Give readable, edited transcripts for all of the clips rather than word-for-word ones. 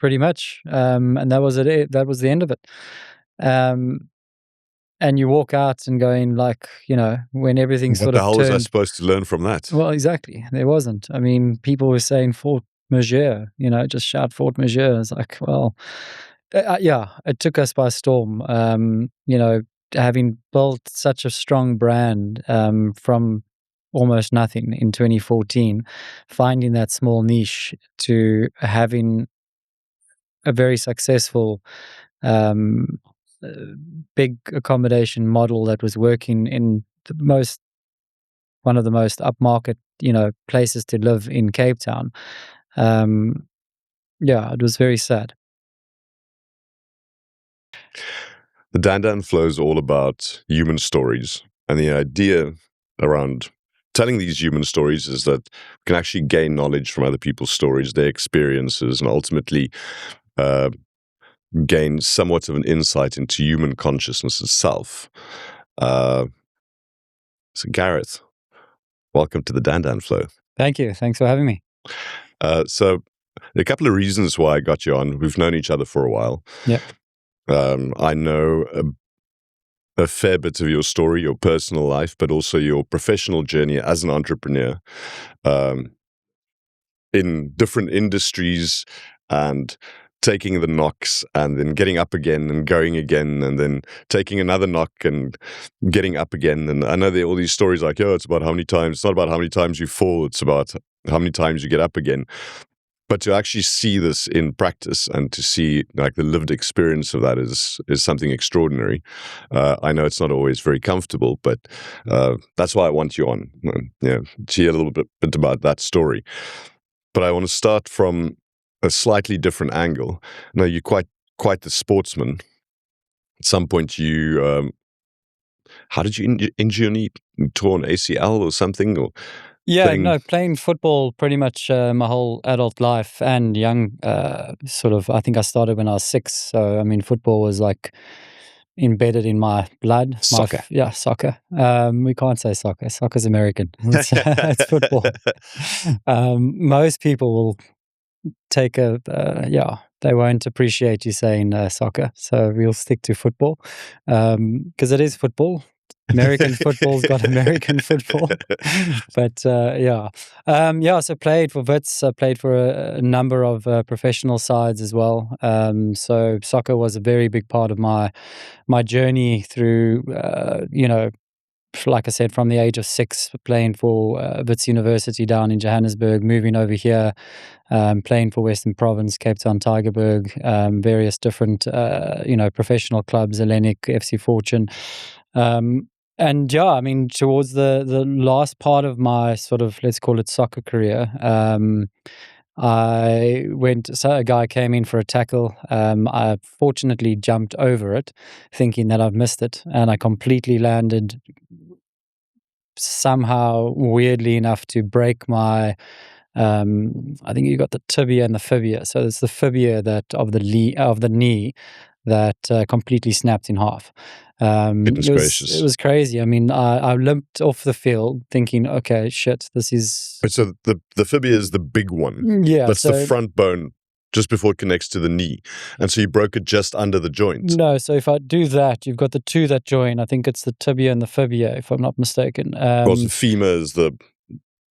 pretty much. And that was it. That was the end of it. And you walk out and going like, when everything sort of What the hell was I turned. supposed to learn from that? Well, exactly. There wasn't. I mean, people were saying Fort Majeure, just shout Fort Majeure. It's like, well, it took us by storm. Having built such a strong brand from almost nothing in 2014, finding that small niche to having a very successful big accommodation model that was working in one of the most upmarket, places to live in Cape Town. It was very sad. The Dan Flow is all about human stories, and the idea around telling these human stories is that we can actually gain knowledge from other people's stories, their experiences, and ultimately gain somewhat of an insight into human consciousness itself. So Garreth, welcome to the Dan Flow. Thank you. Thanks for having me. So a couple of reasons why I got you on. We've known each other for a while. Yeah. I know a fair bit of your story, your personal life, but also your professional journey as an entrepreneur in different industries, and taking the knocks and then getting up again and going again and then taking another knock and getting up again. And I know there are all these stories like, it's about how many times, it's not about how many times you fall, it's about how many times you get up again. But to actually see this in practice and to see like the lived experience of that is something extraordinary. I know it's not always very comfortable, but that's why I want you on, to hear a little bit about that story. But I want to start from a slightly different angle. Now, you're quite the sportsman. At some point, you how did you injure your knee? Torn ACL or something? Or playing football pretty much my whole adult life and young. I think I started when I was 6. So I mean, football was like embedded in my blood. Soccer. Soccer. We can't say soccer. Soccer's American. It's football. Most people will take they won't appreciate you saying soccer, so we'll stick to football because it is football. American football's got American football. But so played for Wits, played for a number of professional sides as well. So soccer was a very big part of my journey through like I said, from the age of 6, playing for Wits University down in Johannesburg, moving over here, playing for Western Province, Cape Town Tygerberg, various different, professional clubs, Hellenic, FC Fortune. Towards the last part of my sort of, let's call it soccer career, a guy came in for a tackle. I fortunately jumped over it, thinking that I've missed it, and I completely landed somehow, weirdly enough, to break my I think you got the tibia and the fibia. So it's the fibia of the knee that completely snapped in half. It was crazy. I mean, I limped off the field thinking, okay, shit, this is... So the fibia is the big one. Yeah. That's the front bone just before it connects to the knee. And so you broke it just under the joint. No, so if I do that, you've got the two that join. I think it's the tibia and the fibia, if I'm not mistaken. The femur is the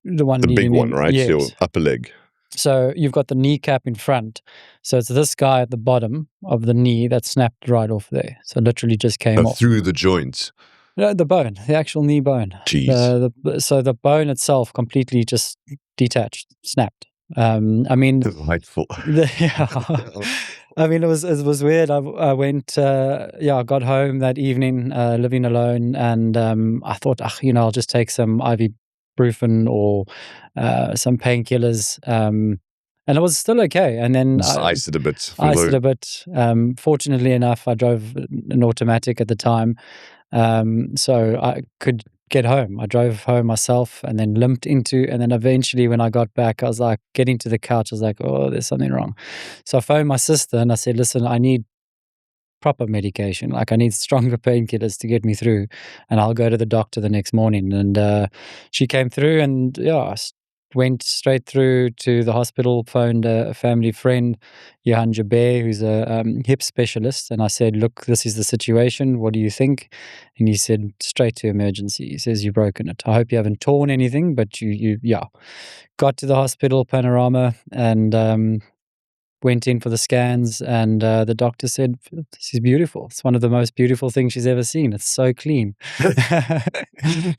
big one, right? Yes. Your upper leg. So you've got the kneecap in front. So it's this guy at the bottom of the knee that snapped right off there. So literally just came off. Through the joint? No, the bone, the actual knee bone. Jeez. So the bone itself completely just detached, snapped. Delightful. I mean, it was weird. I went, I got home that evening, living alone, and I thought, I'll just take some ibuprofen or some painkillers, and it was still okay. And then just iced it a bit. Fortunately enough, I drove an automatic at the time, so I could get home. I drove home myself and then limped and then eventually when I got back, I was like getting to the couch, I was like, oh, there's something wrong. So I phoned my sister and I said, listen, I need proper medication. Like I need stronger painkillers to get me through, and I'll go to the doctor the next morning. And she came through and went straight through to the hospital, phoned a family friend, Johan Jaber, who's a hip specialist. And I said, look, this is the situation. What do you think? And he said, straight to emergency. He says, you've broken it. I hope you haven't torn anything, but you got to the hospital, Panorama, and went in for the scans, and the doctor said, this is beautiful. It's one of the most beautiful things she's ever seen. It's so clean.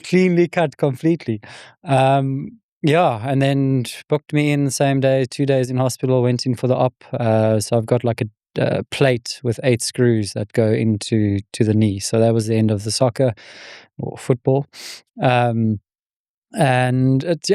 Cleanly cut completely. And then booked me in the same day, 2 days in hospital, went in for the op. So I've got like a plate with 8 screws that go into the knee. So that was the end of the soccer or football. And it's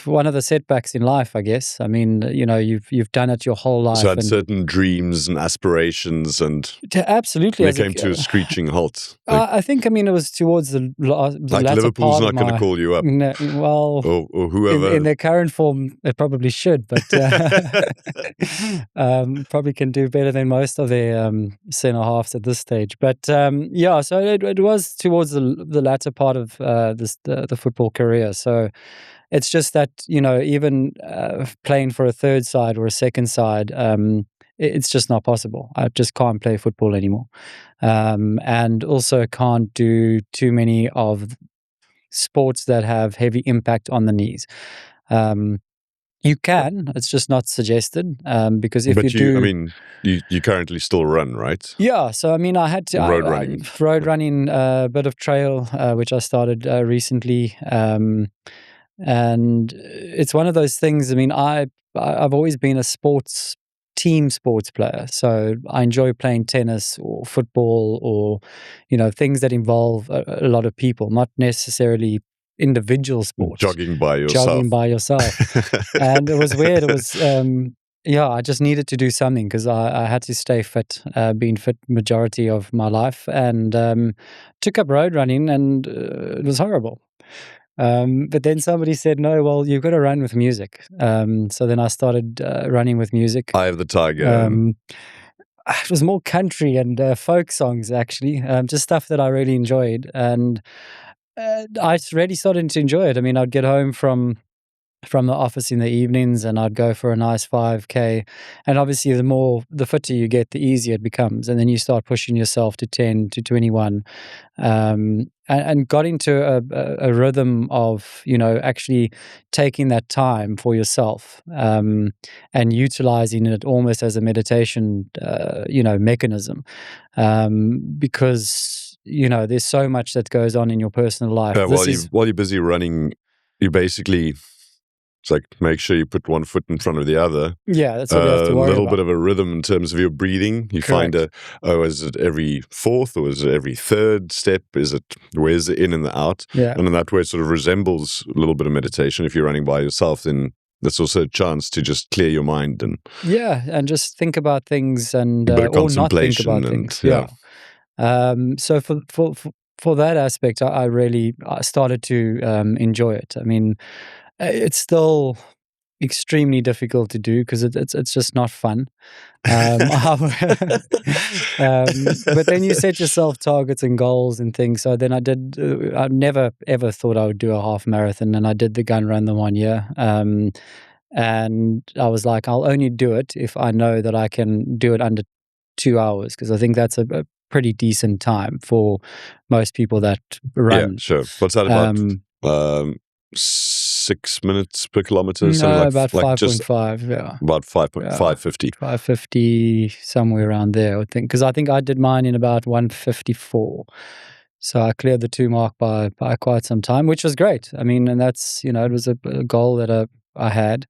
one of the setbacks in life, I guess. I mean, you've done it your whole life. So had certain dreams and aspirations, and absolutely, they came to a screeching halt. I think, it was towards the latter Liverpool's part not going to call you up. No, well, or whoever. In their current form, they probably should, but probably can do better than most of their centre halves at this stage. But so it was towards the latter part of the football career. So it's just that, even playing for a third side or a second side, it's just not possible. I just can't play football anymore. And also can't do too many of sports that have heavy impact on the knees. You can, it's just not suggested, because if you currently still run, right? Yeah, so I had to road running, a bit of trail, which I started recently, and it's one of those things. I've always been a team sports player, so I enjoy playing tennis or football or things that involve a lot of people, not necessarily individual sports. Jogging by yourself. And it was weird. It was I just needed to do something because I had to stay fit, been fit majority of my life, and took up road running, and it was horrible. But then somebody said, no, well, you've got to run with music. So then I started running with music. Eye of the Tiger. It was more country and folk songs, actually, just stuff that I really enjoyed. And I really started to enjoy it. I'd get home from the office in the evenings, and I'd go for a nice 5K. And obviously, the fitter you get, the easier it becomes. And then you start pushing yourself to 10 to 21, and got into a rhythm of actually taking that time for yourself, and utilizing it almost as a meditation mechanism, because there's so much that goes on in your personal life. While you're busy running, you basically, it's like, make sure you put one foot in front of the other. Yeah, that's what you have to worry about. A little bit of a rhythm in terms of your breathing. You Correct. Find is it every fourth or is it every third step? Where's the in and the out? Yeah. And in that way, it sort of resembles a little bit of meditation. If you're running by yourself, then that's also a chance to just clear your mind and just think about things, and a bit of or not think contemplation about things. So for that aspect, I really started to enjoy it. It's still extremely difficult to do because it's just not fun. But then you set yourself targets and goals and things. So then I did. I never ever thought I would do a half marathon, and I did the gun run the 1 year. And I was like, I'll only do it if I know that I can do it under 2 hours, because I think that's a pretty decent time for most people that run. Yeah, sure. What's that about? 6 minutes per kilometer? No, about 5.5. Yeah, about 5.50. 550, somewhere around there, I would think. Because I think I did mine in about 154. So I cleared the 2 mark by quite some time, which was great. And that's it was a goal that I had.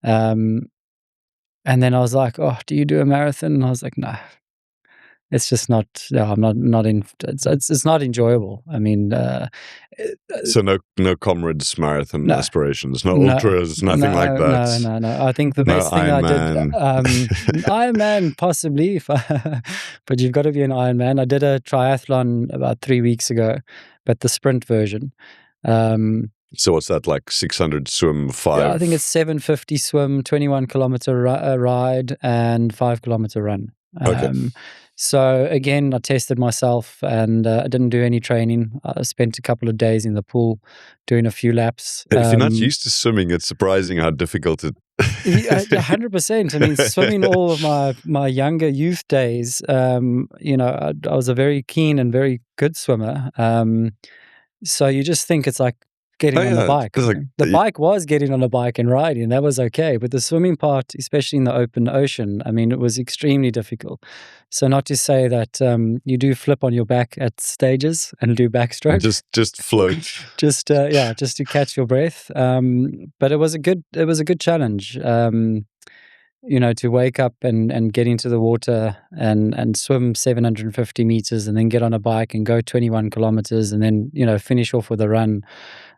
And then I was like, oh, do you do a marathon? And I was like, no. It's just not. I'm not in. It's not enjoyable. So no comrades marathon aspirations, no ultras, nothing like that. No. I think the best thing I did, Ironman possibly, but you've got to be an Ironman. I did a triathlon about 3 weeks ago, but the sprint version. So what's that, like 600 swim, 5? Yeah, I think it's 750 swim, 21 kilometer ride, and 5 kilometer run. Okay. So again, I tested myself, and I didn't do any training. I spent a couple of days in the pool doing a few laps. If you're not used to swimming, it's surprising how difficult it. Yeah, 100%. I mean, swimming all of my younger youth days, I was a very keen and very good swimmer. So you just think it's like getting on the bike. It's like, The bike was getting on a bike and riding, that was okay. But the swimming part, especially in the open ocean, I mean, it was extremely difficult. So not to say that you do flip on your back at stages and do backstroke. just float. just to catch your breath. But it was a good challenge. To wake up and get into the water and swim 750 meters and then get on a bike and go 21 kilometers and then, finish off with a run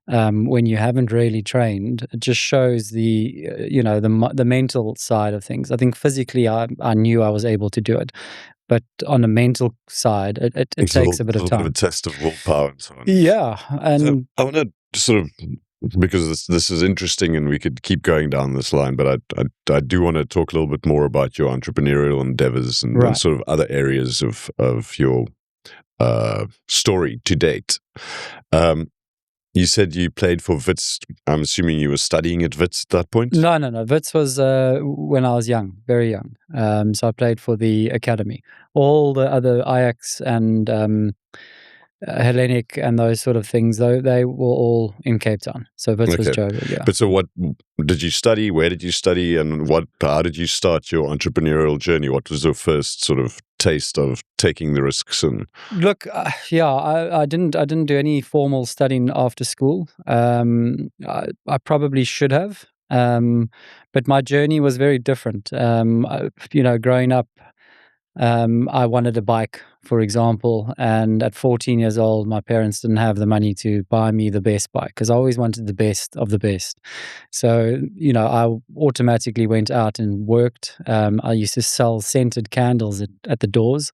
when you haven't really trained. It just shows the mental side of things. I think physically I knew I was able to do it. But on the mental side, it takes a bit of time. A bit of a test of willpower and so on. Yeah. And so I want to sort of, because this is interesting and we could keep going down this line, but I do want to talk a little bit more about your entrepreneurial endeavors and sort of other areas of your story to date. You said you played for Wits. I'm assuming you were studying at Wits at that point? No. Wits was when I was young, very young. So I played for the academy. All the other Ajax and Hellenic and those sort of things, though, they were all in Cape Town. So Wits was Joburg, yeah. But so what did you study? Where did you study? And how did you start your entrepreneurial journey? What was your first sort of taste of taking the risks? And look, I didn't do any formal studying after school. I probably should have, but my journey was very different. Growing up, I wanted a bike, for example, and at 14 years old, my parents didn't have the money to buy me the best bike because I always wanted the best of the best. So, I automatically went out and worked. I used to sell scented candles at the doors.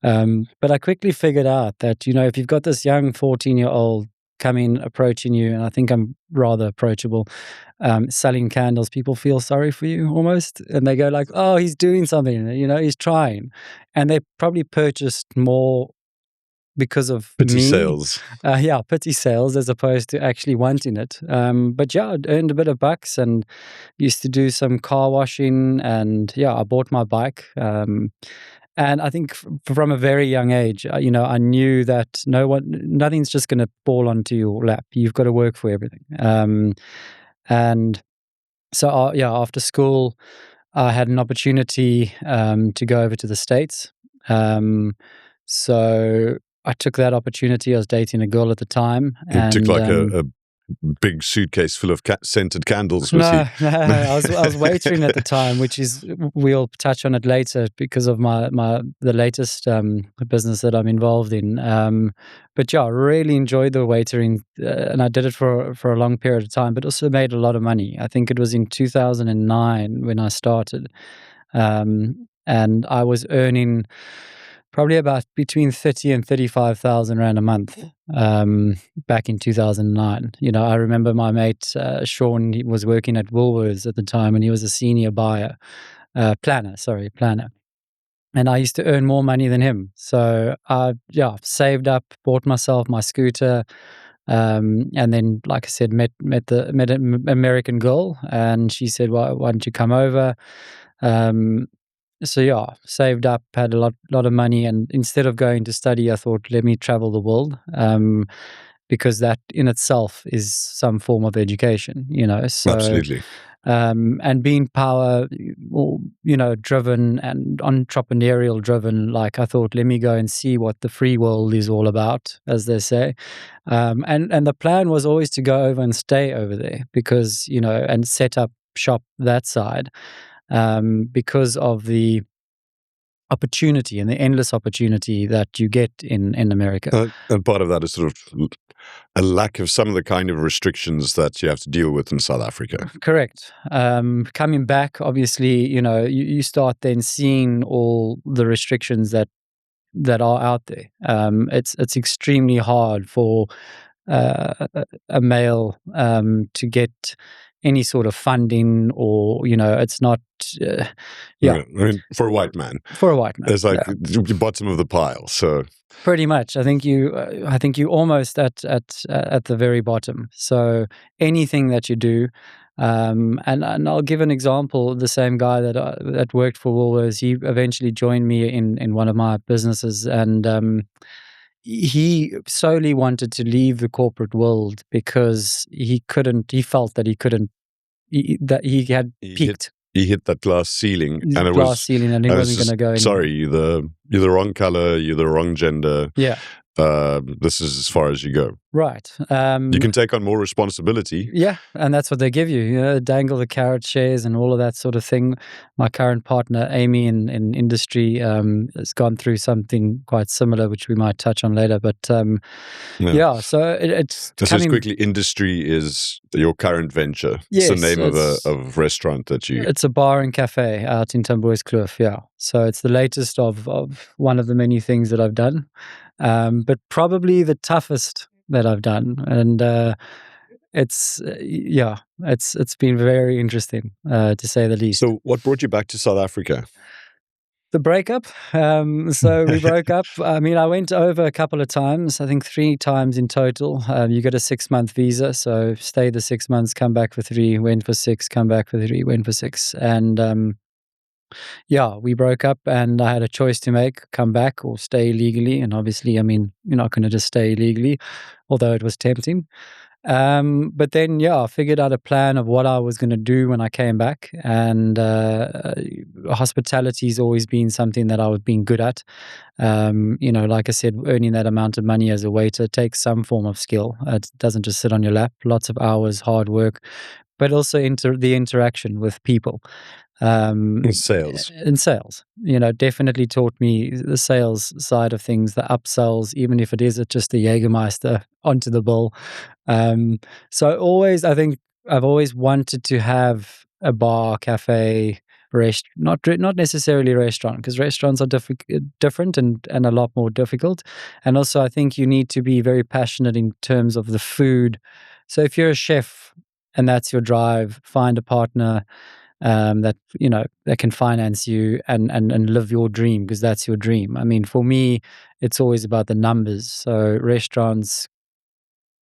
But I quickly figured out that, if you've got this young 14-year-old approaching you, and I think I'm rather approachable, selling candles, people feel sorry for you almost, and they go like, oh, he's doing something, he's trying. And they probably purchased more because of pity sales. Pity sales as opposed to actually wanting it. But I earned a bit of bucks and used to do some car washing, and I bought my bike. And I think from a very young age, I knew that nothing's just going to fall onto your lap. You've got to work for everything. And so, after school, I had an opportunity to go over to the States. So I took that opportunity. I was dating a girl at the time. You took like a big suitcase full of scented candles. No, I was waitering at the time, which is, we'll touch on it later because of the latest business that I'm involved in. But I really enjoyed the waitering, and I did it for a long period of time, but also made a lot of money. I think it was in 2009 when I started, and I was earning probably about between 30 and 35,000 rand a month back in 2009. I remember my mate Sean, he was working at Woolworths at the time, and he was a senior planner. And I used to earn more money than him. So I saved up, bought myself my scooter, and then, like I said, met an American girl, and she said, why don't you come over? So saved up, had a lot of money, and instead of going to study, I thought, let me travel the world, because that in itself is some form of education, So, absolutely. And being power, driven and entrepreneurial driven, like I thought, let me go and see what the free world is all about, as they say. And the plan was always to go over and stay over there because, and set up shop that side. Because of the opportunity and the endless opportunity that you get in America. And part of that is sort of a lack of some of the kind of restrictions that you have to deal with in South Africa. Correct. Coming back, obviously, you start then seeing all the restrictions that are out there. It's extremely hard for a male to get any sort of funding, or it's not. Yeah, I mean, for a white man, for a white man, it's like the bottom of the pile. So pretty much, I think you almost at the very bottom. So anything that you do. And I'll give an example. The same guy that worked for Woolworths, he eventually joined me in one of my businesses, and he solely wanted to leave the corporate world because he felt that he couldn't, that he had peaked. He hit that glass ceiling, and it glass ceiling, and he wasn't going to go anymore. Sorry, you're the wrong color, you're the wrong gender. Yeah. This is as far as you go. Right. You can take on more responsibility. Yeah, and that's what they give you. Dangle the carrot shares and all of that sort of thing. My current partner, Amy, in industry, has gone through something quite similar, which we might touch on later. But yeah, so it's just quickly, industry is your current venture. Yes, it's the name of a restaurant that you... It's a bar and cafe out in Tamboerskloof, yeah. So it's the latest of one of the many things that I've done. But probably the toughest that I've done, and it's been very interesting, to say the least. So what brought you back to South Africa? The breakup. So we broke up. I mean, I went over a couple of times, I think 3 times in total. You get a 6-month visa, so stay the 6 months, come back for 3, went for 6, come back for 3, went for 6. And yeah, we broke up, and I had a choice to make: come back or stay legally. And obviously, I mean, you're not going to just stay legally, although it was tempting. But then, I figured out a plan of what I was going to do when I came back. And hospitality's always been something that I've been good at. Like I said, earning that amount of money as a waiter takes some form of skill. It doesn't just sit on your lap. Lots of hours, hard work, but also the interaction with people. In sales, definitely taught me the sales side of things, the upsells, even if it is just the Jägermeister onto the bill. So I think I've always wanted to have a bar, cafe, not necessarily a restaurant, because restaurants are different and a lot more difficult. And also, I think you need to be very passionate in terms of the food. So if you're a chef and that's your drive, find a partner that can finance you and live your dream, because that's your dream. I mean, for me, it's always about the numbers. So restaurants,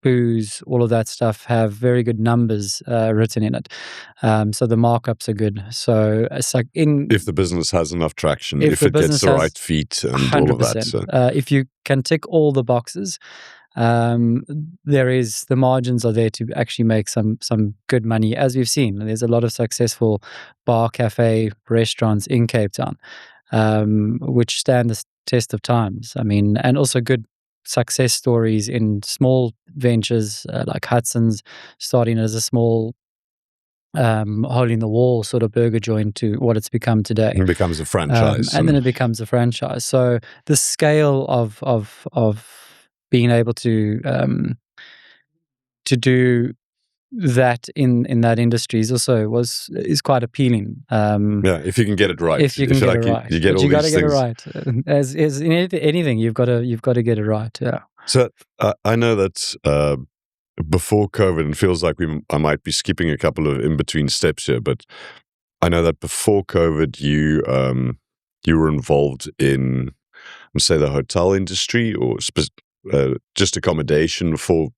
booze, all of that stuff have very good numbers written in it. So the markups are good. So it's like if the business has enough traction, if it gets the right feet and 100%. All of that. So. If you can tick all the boxes, the margins are there to actually make some good money, as we've seen. There's a lot of successful bar, cafe, restaurants in Cape Town, which stand the test of times. I mean, and also good success stories in small ventures, like Hudson's starting as a small hole in the wall sort of burger joint to what it's become today. It becomes a franchise, and then it becomes a franchise. So the scale of being able to do that in that industry is quite appealing. If you can get it right. If you can get it right, you get all you got to these get it things. right. As in anything, you've got to get it right. Yeah. So I know that before COVID, it feels like I might be skipping a couple of in between steps here, but I know that before COVID, you were involved in, say, the hotel industry, or just accommodation for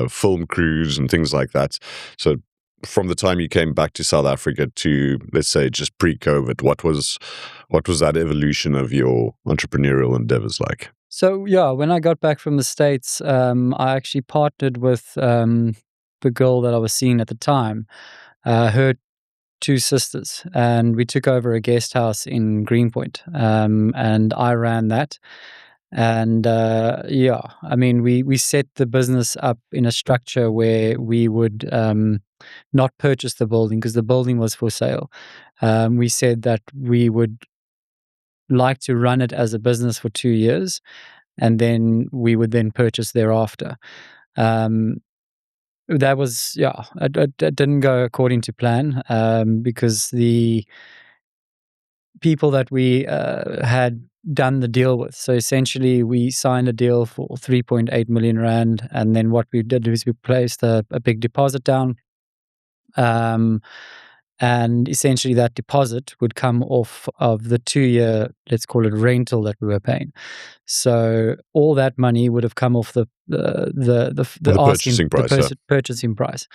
film crews and things like that. So from the time you came back to South Africa to, let's say, just pre-COVID, what was that evolution of your entrepreneurial endeavors like? So when I got back from the States, I actually partnered with the girl that I was seeing at the time, her 2 sisters, and we took over a guest house in Greenpoint, and I ran that. And I mean, we set the business up in a structure where we would not purchase the building, because the building was for sale. We said that we would like to run it as a business for 2 years, and then we would then purchase thereafter. That was, it didn't go according to plan, because the people that we had done the deal with. So essentially, we signed a deal for 3.8 million rand, and then what we did is we placed a big deposit down, And essentially that deposit would come off of the 2-year, let's call it, rental that we were paying. So all that money would have come off the purchasing price.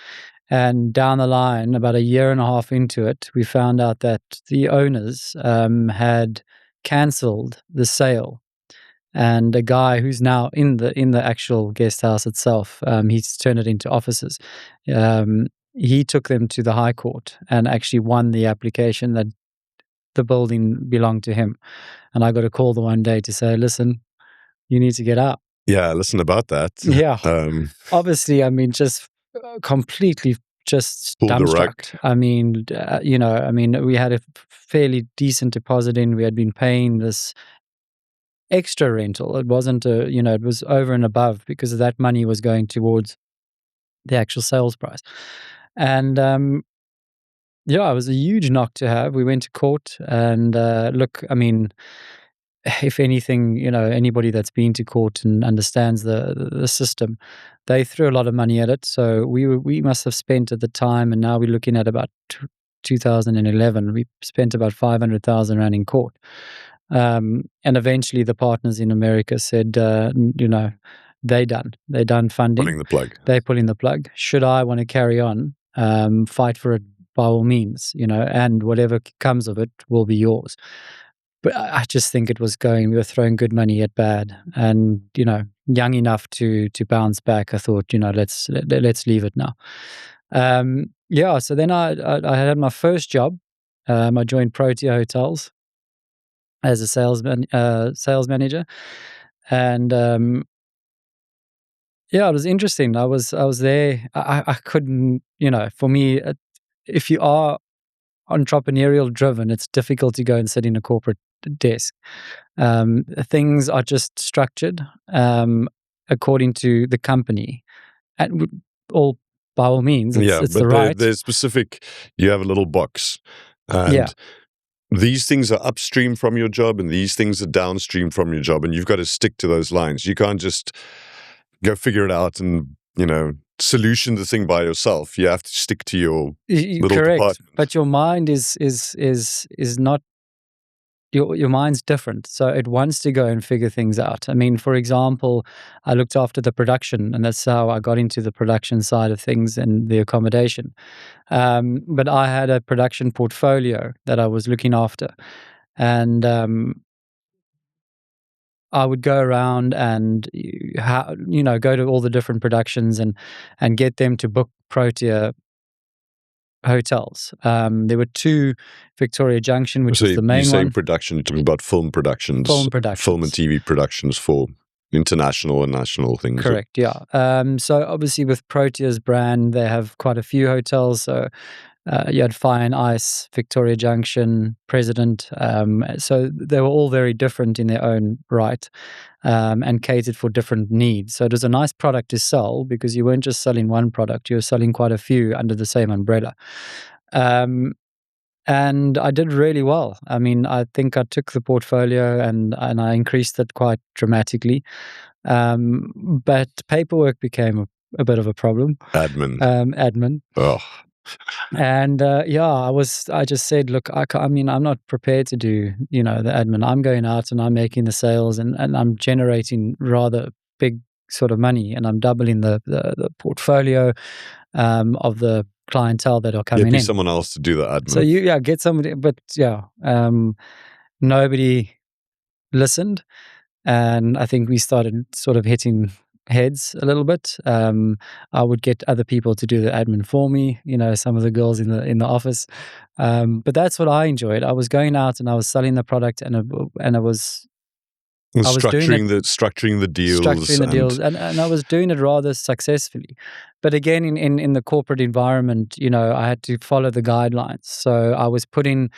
And down the line, about a year and a half into it, we found out that the owners had cancelled the sale. And a guy who's now in the actual guest house itself, he's turned it into offices. He took them to the High Court and actually won the application that the building belonged to him. And I got a call the one day to say, listen, you need to get out. Yeah, listen about that. Yeah. Obviously, I mean, just completely just dumbstruck. I mean, we had a fairly decent deposit in. We had been paying this extra rental. It wasn't it was over and above, because that money was going towards the actual sales price. And it was a huge knock to have. We went to court, and look, I mean, if anything, anybody that's been to court and understands the system, they threw a lot of money at it. So we must have spent at the time, and now we're looking at about 2011, we spent about 500,000 rand in court. And eventually the partners in America said, they're done funding. Pulling the plug. They're pulling the plug. Should I want to carry on, fight for it by all means, and whatever comes of it will be yours. But I just think it was we were throwing good money at bad, and, young enough to bounce back. I thought, let's leave it now. So then I had my first job. I joined Protea Hotels as a sales manager, and it was interesting. I was there. I couldn't, for me, if you are entrepreneurial driven, it's difficult to go and sit in a corporate desk. Things are just structured according to the company, and all by all means, it's the right. There's specific. You have a little box, and these things are upstream from your job, and these things are downstream from your job, and you've got to stick to those lines. You can't just go figure it out and solution the thing by yourself. You have to stick to your little department. But your mind is not. Your mind's different, so it wants to go and figure things out. I mean, for example, I looked after the production, and that's how I got into the production side of things and the accommodation. But I had a production portfolio that I was looking after, and I would go around and go to all the different productions and get them to book Protea hotels. There were 2, Victoria Junction, which was the main one. So you say production, you're talking about film productions. Film and TV productions for international and national things. Correct, yeah. So obviously with Protea's brand, they have quite a few hotels. So you had Fire and Ice, Victoria Junction, President. So they were all very different in their own right, and catered for different needs. So it was a nice product to sell, because you weren't just selling one product, you were selling quite a few under the same umbrella. And I did really well. I mean, I think I took the portfolio and I increased it quite dramatically. But paperwork became a bit of a problem. Admin. Oh. And I just said, look, I'm not prepared to do, the admin. I'm going out and I'm making the sales, and I'm generating rather big sort of money, and I'm doubling the portfolio of the clientele that are coming in. Get someone else to do the admin. So get somebody, but nobody listened, and I think we started sort of hitting heads a little bit. I would get other people to do the admin for me, some of the girls in the office. But that's what I enjoyed. I was going out and I was selling the product, and I was structuring the deals. And I was doing it rather successfully. But again, in the corporate environment, I had to follow the guidelines. So I was putting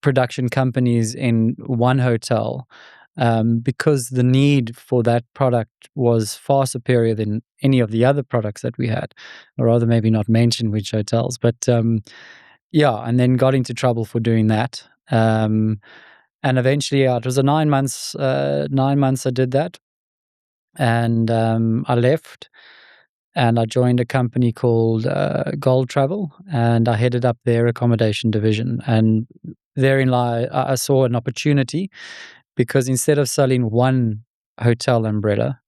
production companies in one hotel, because the need for that product was far superior than any of the other products that we had, or rather maybe not mention which hotels, but and then got into trouble for doing that. And eventually, it was a 9 months. 9 months I did that, and I left. and I joined a company called Gold Travel, and I headed up their accommodation division. And therein I saw an opportunity, because instead of selling one hotel umbrella,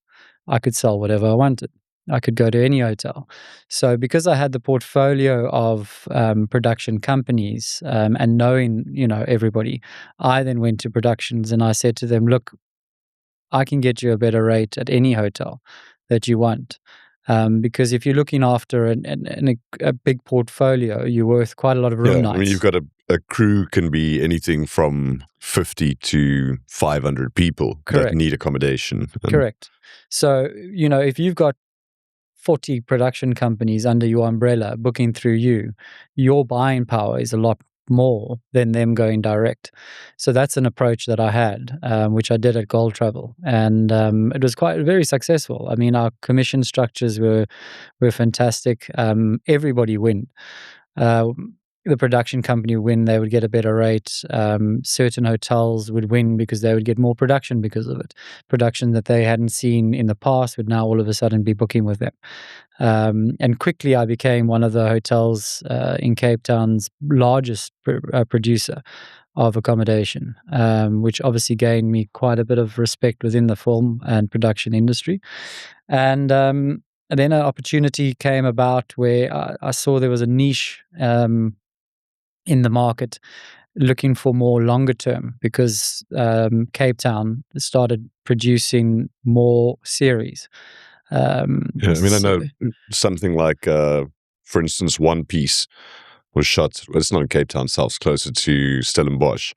I could sell whatever I wanted. I could go to any hotel. So because I had the portfolio of production companies, and knowing, everybody, I then went to productions and I said to them, look, I can get you a better rate at any hotel that you want. Because if you're looking after a big portfolio, you're worth quite a lot of room Yeah, I mean, nights. you've got a crew can be anything from 50 to 500 people that Correct. need accommodation. Correct. So, if you've got 40 production companies under your umbrella booking through you, your buying power is a lot more than them going direct. So that's an approach that I had, which I did at Gold Travel, and it was quite very successful. I mean, our commission structures were fantastic. Everybody win. The production company would win, they would get a better rate. Certain hotels would win because they would get more production because of it. Production that they hadn't seen in the past would now all of a sudden be booking with them. And quickly I became one of the hotels in Cape Town's largest producer of accommodation, which obviously gained me quite a bit of respect within the film and production industry. And then an opportunity came about where I saw there was a niche in the market looking for more longer term, because Cape Town started producing more series. Yeah, I mean, I know something like, for instance, One Piece was shot. Well, it's not in Cape Town itself; it's closer to Stellenbosch.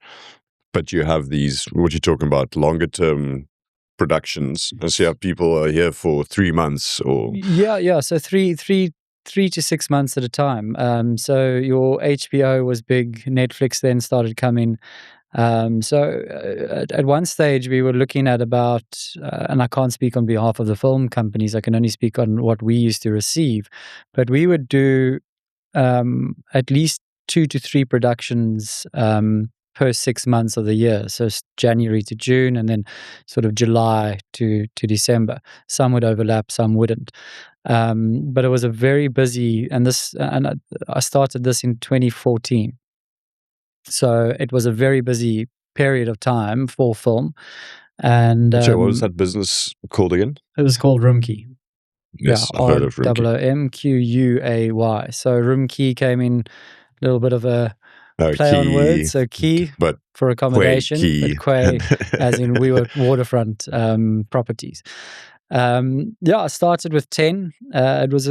But you have these, what you're talking about, longer term productions. And so you have people are here for 3 months or Yeah. So three to 6 months at a time. So your HBO was big. Netflix then started coming. At one stage we were looking at about, and I can't speak on behalf of the film companies, I can only speak on what we used to receive, but we would do at least 2 to 3 productions per 6 months of the year. So January to June, and then sort of July to December. Some would overlap, some wouldn't. But it was a very busy, and I started this in 2014. So it was a very busy period of time for film. And what was that business called again? it was called Room Quay. Yes, I've heard of Room Quay. ROOMQUAY. So Room Quay came in a little bit of a play on words. So key but for accommodation, Quay. but Quay as in we were waterfront properties. I started with 10. It was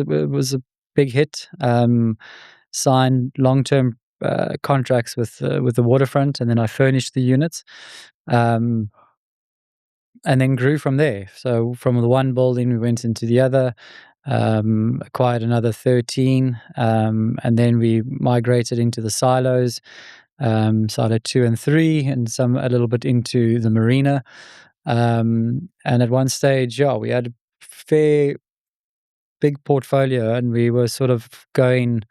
a big hit. Signed long-term contracts with the Waterfront, and then I furnished the units. And then grew from there. So from the one building, we went into the other, acquired another 13, and then we migrated into the silos, silo 2 and 3, and a little bit into the marina. And at one stage, we had a fair big portfolio, and we were sort of going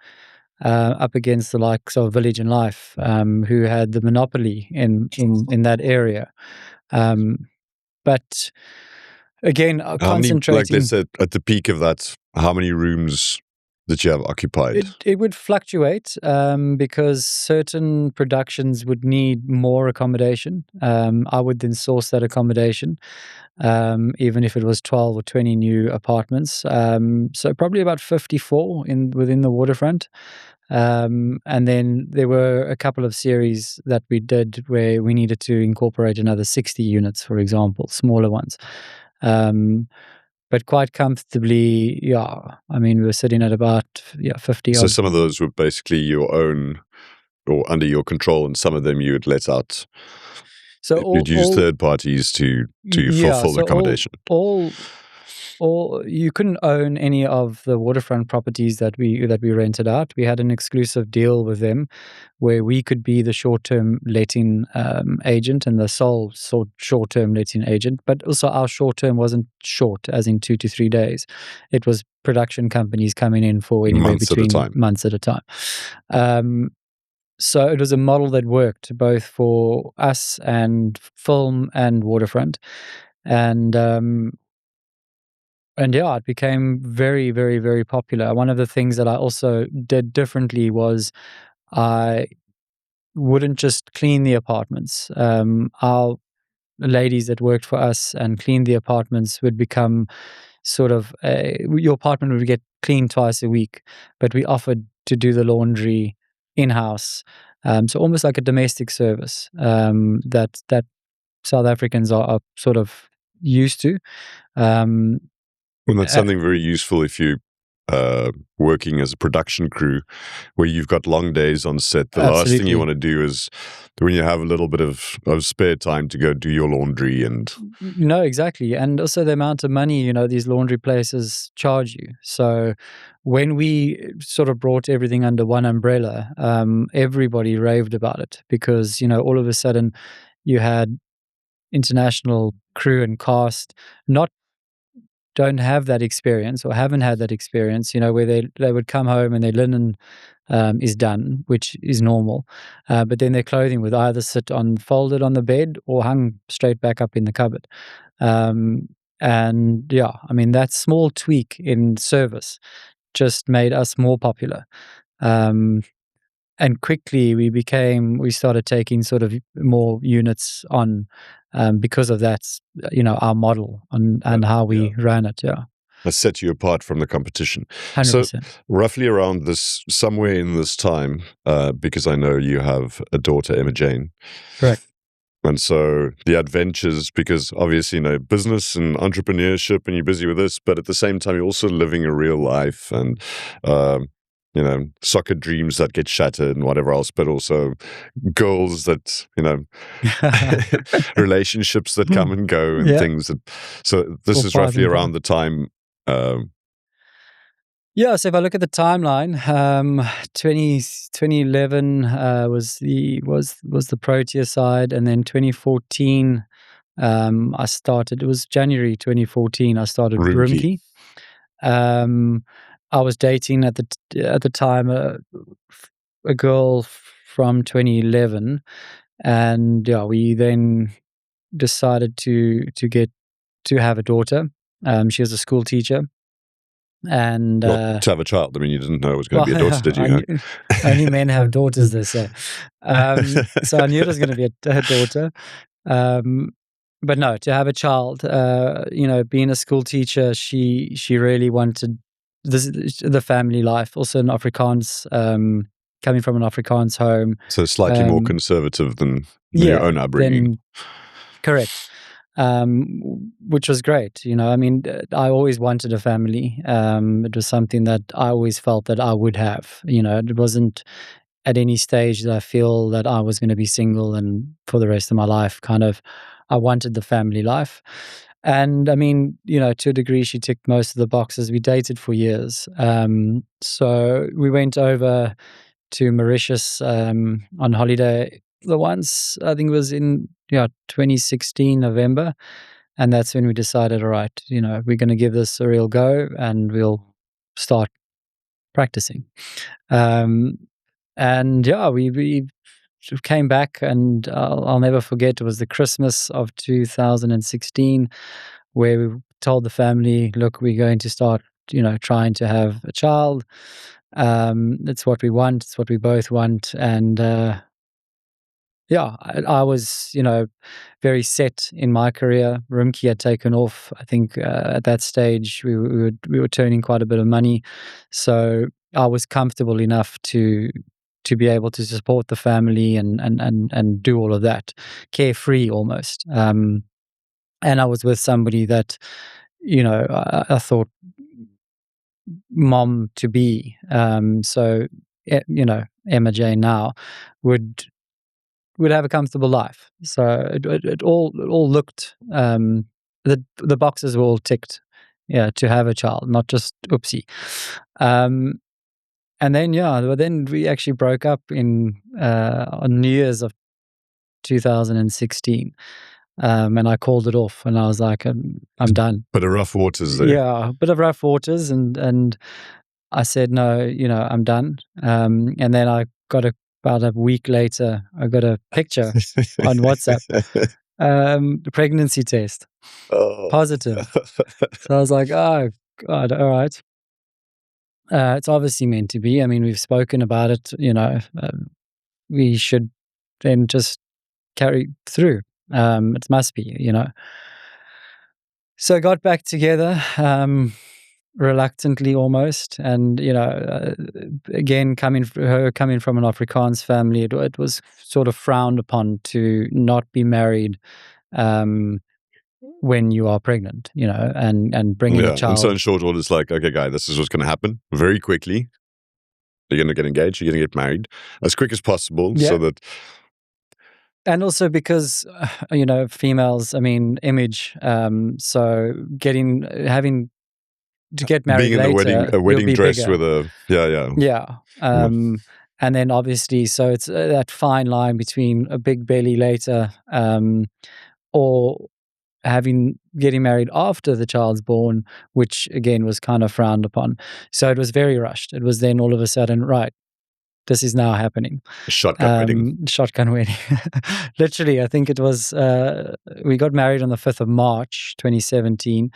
up against the likes of Village and Life, who had the monopoly in that area. But again, How many, like, concentrating. let's say at the peak of that, how many rooms did you have occupied? It would fluctuate because certain productions would need more accommodation. I would then source that accommodation, even if it was 12 or 20 new apartments. So probably about 54 within the Waterfront. And then there were a couple of series that we did where we needed to incorporate another 60 units, for example, smaller ones. But quite comfortably, I mean, we were sitting at about 50. So some of those were basically your own or under your control, and some of them you would let out. So you'd use third parties to fulfill the accommodation. Or you couldn't own any of the waterfront properties that we rented out. We had an exclusive deal with them where we could be the short-term letting agent and the sole short-term letting agent. But also our short-term wasn't short, as in 2 to 3 days. It was production companies coming in for anywhere between months at a time. So it was a model that worked both for us and film and waterfront. And yeah, it became very, very, very popular. One of the things that I also did differently was I wouldn't just clean the apartments. Our ladies that worked for us and cleaned the apartments would become sort of your apartment would get cleaned twice a week, but we offered to do the laundry in-house. So almost like a domestic service that South Africans are sort of used to. And that's something very useful if you working as a production crew where you've got long days on set. The last thing you want to do is when you have a little bit of spare time to go do your laundry. And no, exactly. And also the amount of money, these laundry places charge you. So when we sort of brought everything under one umbrella, everybody raved about it because, all of a sudden you had international crew and cast don't have that experience or haven't had that experience, where they would come home and their linen is done, which is normal. But then their clothing would either sit folded on the bed or hung straight back up in the cupboard. And yeah, I mean, that small tweak in service just made us more popular. And quickly we started taking sort of more units on because of that, our model and how we ran it. Yeah. That set you apart from the competition. 100%. So roughly around this, somewhere in this time, because I know you have a daughter, Emma Jane. Correct. And so the adventures, because obviously, business and entrepreneurship, and you're busy with this, but at the same time, you're also living a real life and, soccer dreams that get shattered and whatever else, but also goals that, relationships that come and go and things. So this is roughly around the time. Yeah, so if I look at the timeline, 2011 was the Protea side, and then 2014 I started. It was January 2014. I started Room Quay. I was dating at the time a girl from 2011, and yeah, we then decided to have a daughter. She was a school teacher. And to have a child. I mean, you didn't know it was going to be a daughter, did you? Only men have daughters, they say. So I knew it was going to be a daughter. But no, to have a child, being a school teacher, she really wanted the family life. Also an Afrikaans, coming from an Afrikaans home. So slightly more conservative than your own upbringing. Correct. Which was great. I mean, I always wanted a family. It was something that I always felt that I would have. It wasn't at any stage that I feel that I was going to be single and for the rest of my life. Kind of, I wanted the family life. And I mean, to a degree, she ticked most of the boxes. We dated for years. So we went over to Mauritius on holiday. The once, I think it was in 2016 November, and that's when we decided, all right, we're going to give this a real go, and we'll start practicing. And yeah, we came back, and I'll never forget. It was the Christmas of 2016, where we told the family, look, we're going to start, trying to have a child. It's what we want. It's what we both want, and. Yeah, I was, very set in my career. Room Quay had taken off. I think at that stage we were turning quite a bit of money, so I was comfortable enough to be able to support the family and do all of that, carefree almost. And I was with somebody that, I thought mom to be. So Emma Jane now would have a comfortable life. So it all looked, the boxes were all ticked, to have a child, not just oopsie. And then we actually broke up on New Year's of 2016. And I called it off, and I was like, I'm done. Bit of rough waters there. Yeah, a bit of rough waters, and I said, no, I'm done. And then I got about a week later, I got a picture on WhatsApp The pregnancy test, Oh. positive. So I was like, oh God, all right. It's obviously meant to be. I mean, we've spoken about it. We should then just carry through. It must be. So I got back together, reluctantly almost, and again, coming from an Afrikaans family, it was sort of frowned upon to not be married when you are pregnant, and bringing a And so in child. short order, it's like, okay, guy, this is what's going to happen very quickly. You're going to get engaged. You're going to get married as quick as possible, Yeah. so that. And also because, females, I mean, image. So having to get married Being in later, a you'll wedding be dress bigger. with a Yeah. And then obviously, so it's that fine line between a big belly later, or getting married after the child's born, which again was kind of frowned upon. So it was very rushed. It was then all of a sudden, right, this is now happening. shotgun wedding. Shotgun wedding. Literally, I think it was, we got married on the 5th of March, 2017.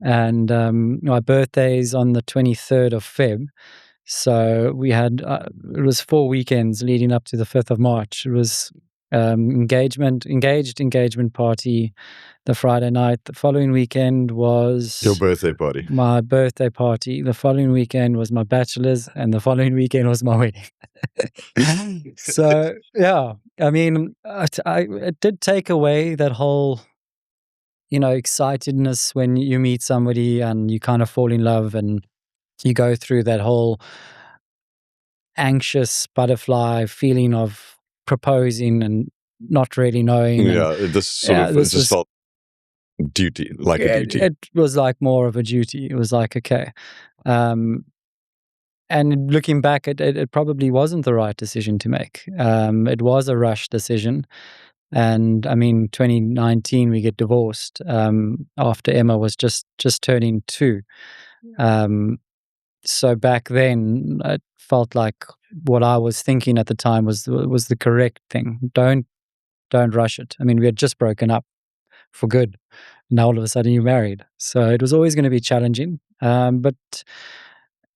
And my birthday's on the 23rd of Feb. So we had, it was 4 weekends leading up to the 5th of March. It was engagement party the Friday night. The following weekend was Your birthday party. my birthday party. The following weekend was my bachelor's, and the following weekend was my wedding. So yeah, I mean, it did take away that whole, excitedness when you meet somebody and you kind of fall in love and you go through that whole anxious butterfly feeling of proposing and not really knowing. Yeah, this just felt duty, like a duty. It was like more of a duty. It was like, okay. And looking back, it probably wasn't the right decision to make. It was a rush decision. And I mean, 2019, we get divorced after Emma was just turning 2. So back then, it felt like what I was thinking at the time was the correct thing. Don't rush it. I mean, we had just broken up for good. Now all of a sudden you're married. So it was always going to be challenging. But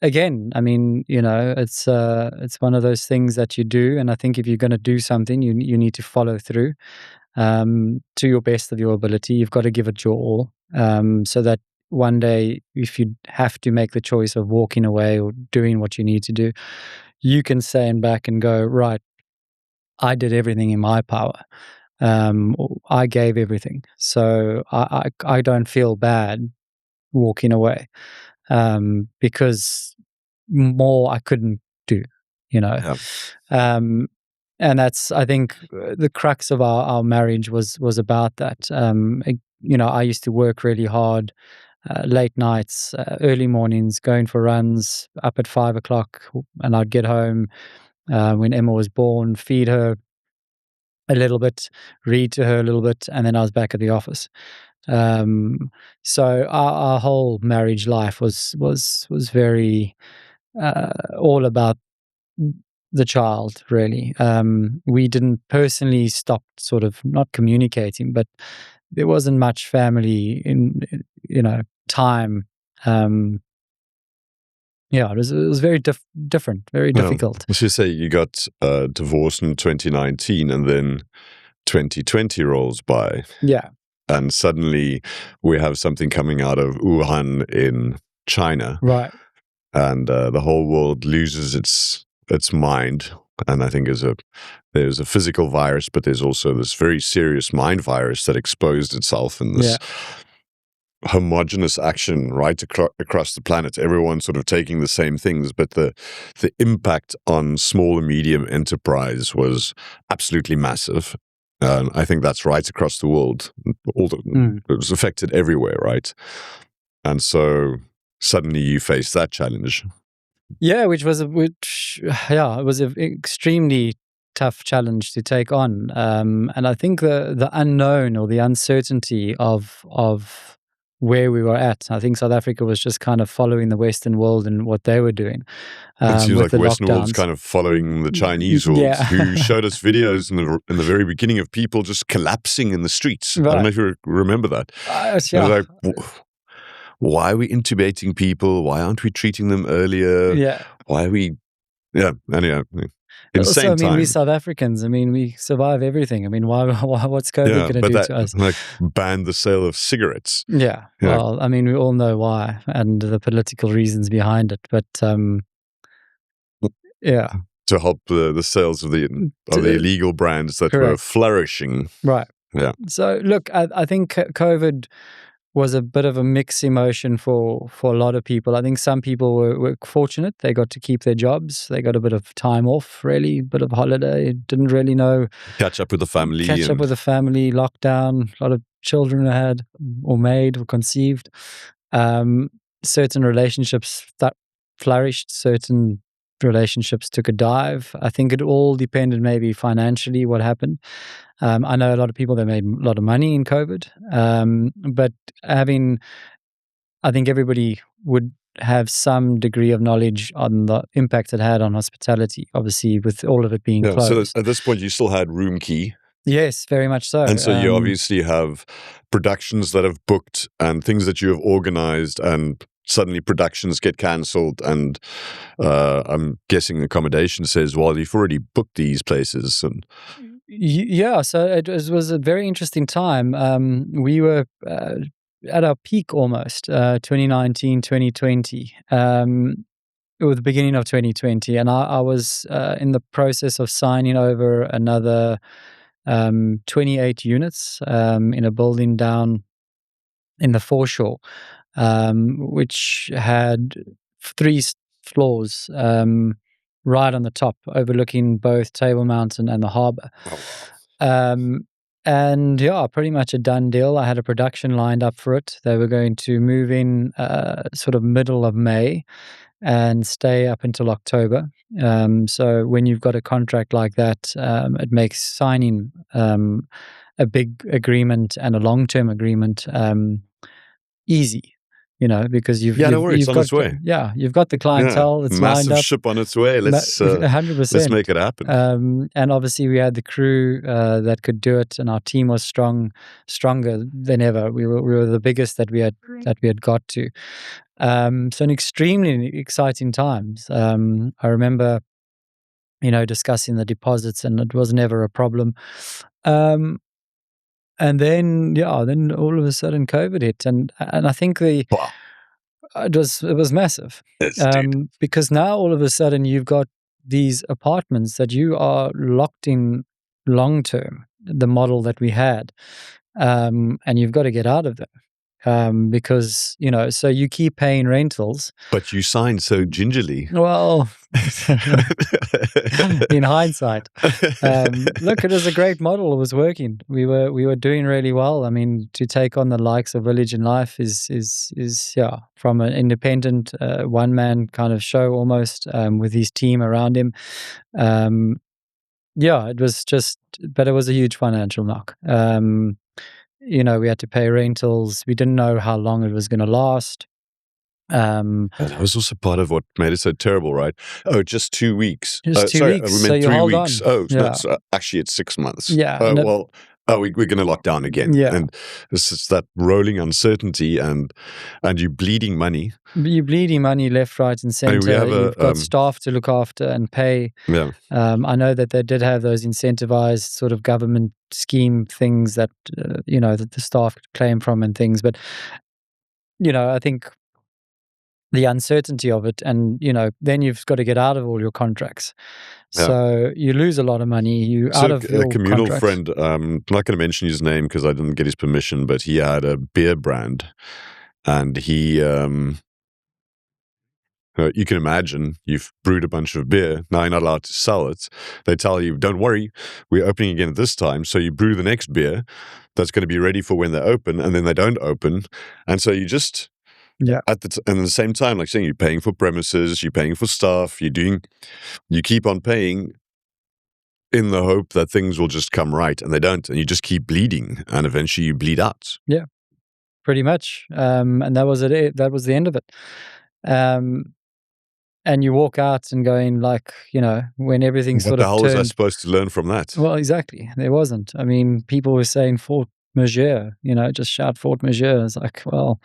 again, I mean, it's one of those things that you do, and I think if you're going to do something, you need to follow through to your best of your ability. You've got to give it your all, so that one day, if you have to make the choice of walking away or doing what you need to do, you can stand back and go, right, I did everything in my power. I gave everything, so I don't feel bad walking away, because more I couldn't do, Yeah. and that's, I think, the crux of our marriage was about that. I used to work really hard, late nights, early mornings, going for runs up at 5 o'clock, and I'd get home when Emma was born, feed her a little bit, read to her a little bit, and then I was back at the office. So our whole marriage life was very all about the child, really. We didn't personally stop sort of not communicating, but there wasn't much family in time. Yeah, it was very different, very difficult. Let's just say you got divorced in 2019, and then 2020 rolls by. Yeah. And suddenly we have something coming out of Wuhan in China. Right. And the whole world loses its mind. And I think there's a physical virus, but there's also this very serious mind virus that exposed itself in this homogenous action right across the planet. Everyone sort of taking the same things, but the impact on small and medium enterprise was absolutely massive. I think that's right across the world. It was affected everywhere, right? And so suddenly you face that challenge. Yeah, it was an extremely tough challenge to take on. And I think the unknown or the uncertainty of where we were at. I think South Africa was just kind of following the Western world and what they were doing. It seems with like the Western world's lockdowns. kind of following the Chinese world, Yeah. who showed us videos in the very beginning of people just collapsing in the streets. I don't know if you remember that. Yeah. Like, why are we intubating people? Why aren't we treating them earlier? Yeah. Why are we? Yeah. Anyhow, insane Also, I mean, time. we South Africans. I mean, we survive everything. I mean, what's COVID going to do to us? Like banned the sale of cigarettes. Yeah. Well, I mean, we all know why and the political reasons behind it. But yeah, to help the sales of the illegal brands that were flourishing. Right. Yeah. So look, I think COVID was a bit of a mixed emotion for a lot of people. I think some people were fortunate. They got to keep their jobs. They got a bit of time off, really, a bit of holiday. Didn't really know. Catch up with the family. Lockdown. A lot of children had or made or conceived. Certain relationships that flourished. Certain relationships took a dive. I think it all depended maybe financially what happened. I know a lot of people that made a lot of money in COVID, but I think everybody would have some degree of knowledge on the impact it had on hospitality, obviously with all of it being closed. So at this point, you still had Room Quay. Yes, very much so. And so you obviously have productions that have booked and things that you have organized, and suddenly productions get cancelled, and I'm guessing Accommodation says, well, you've already booked these places. And yeah, so it was a very interesting time. We were at our peak almost, 2019, 2020, or the beginning of 2020, and I was in the process of signing over another 28 units in a building down in the foreshore, which had 3 floors right on the top, overlooking both Table Mountain and the harbour. And yeah, pretty much a done deal. I had a production lined up for it. They were going to move in sort of middle of May and stay up until October. So when you've got a contract like that, it makes signing a big agreement and a long-term agreement easy, because you've got the clientele. It's lined up. Massive ship on its way. Let's 100%. Let's make it happen. And obviously we had the crew that could do it, and our team was stronger than ever. We were the biggest that we had got to. So an extremely exciting times. I remember, discussing the deposits, and it was never a problem. And then all of a sudden COVID hit, and I think it was massive, because now all of a sudden you've got these apartments that you are locked in long term, the model that we had, and you've got to get out of them. Because, so you keep paying rentals. But you signed so gingerly. Well, in hindsight, look, it was a great model. It was working. We were doing really well. I mean, to take on the likes of Village in Life is from an independent one-man kind of show almost, with his team around him. It was but it was a huge financial knock. We had to pay rentals. We didn't know how long it was going to last. That was also part of what made it so terrible, right? Oh, just 2 weeks. Just 2 weeks. We meant so 3 weeks. On. Oh, no, so actually it's 6 months. Yeah. We're going to lock down again. Yeah. And it's just that rolling uncertainty, and you're bleeding money. You're bleeding money left, right, and center. You've got staff to look after and pay. Yeah. I know that they did have those incentivized sort of government scheme things that, that the staff could claim from and things. But, I think the uncertainty of it, and, then you've got to get out of all your contracts. Yeah. So you lose a lot of money. Out of your a communal contracts. friend, I'm not going to mention his name because I didn't get his permission, but he had a beer brand, and he, you can imagine, you've brewed a bunch of beer, now you're not allowed to sell it. They tell you, don't worry, we're opening again at this time. So you brew the next beer that's going to be ready for when they open, and then they don't open. And so you just... Yeah. And at the same time, like saying, you're paying for premises, you're paying for staff, you keep on paying in the hope that things will just come right, and they don't, and you just keep bleeding, and eventually you bleed out. Yeah. pretty much. And that was it. That was the end of it. And you walk out and going like, when everything What sort the of hell was I turned. supposed to learn from that? Well, exactly. There wasn't. I mean, people were saying Fort Majeure, just shout Fort Majeure. It's like, well,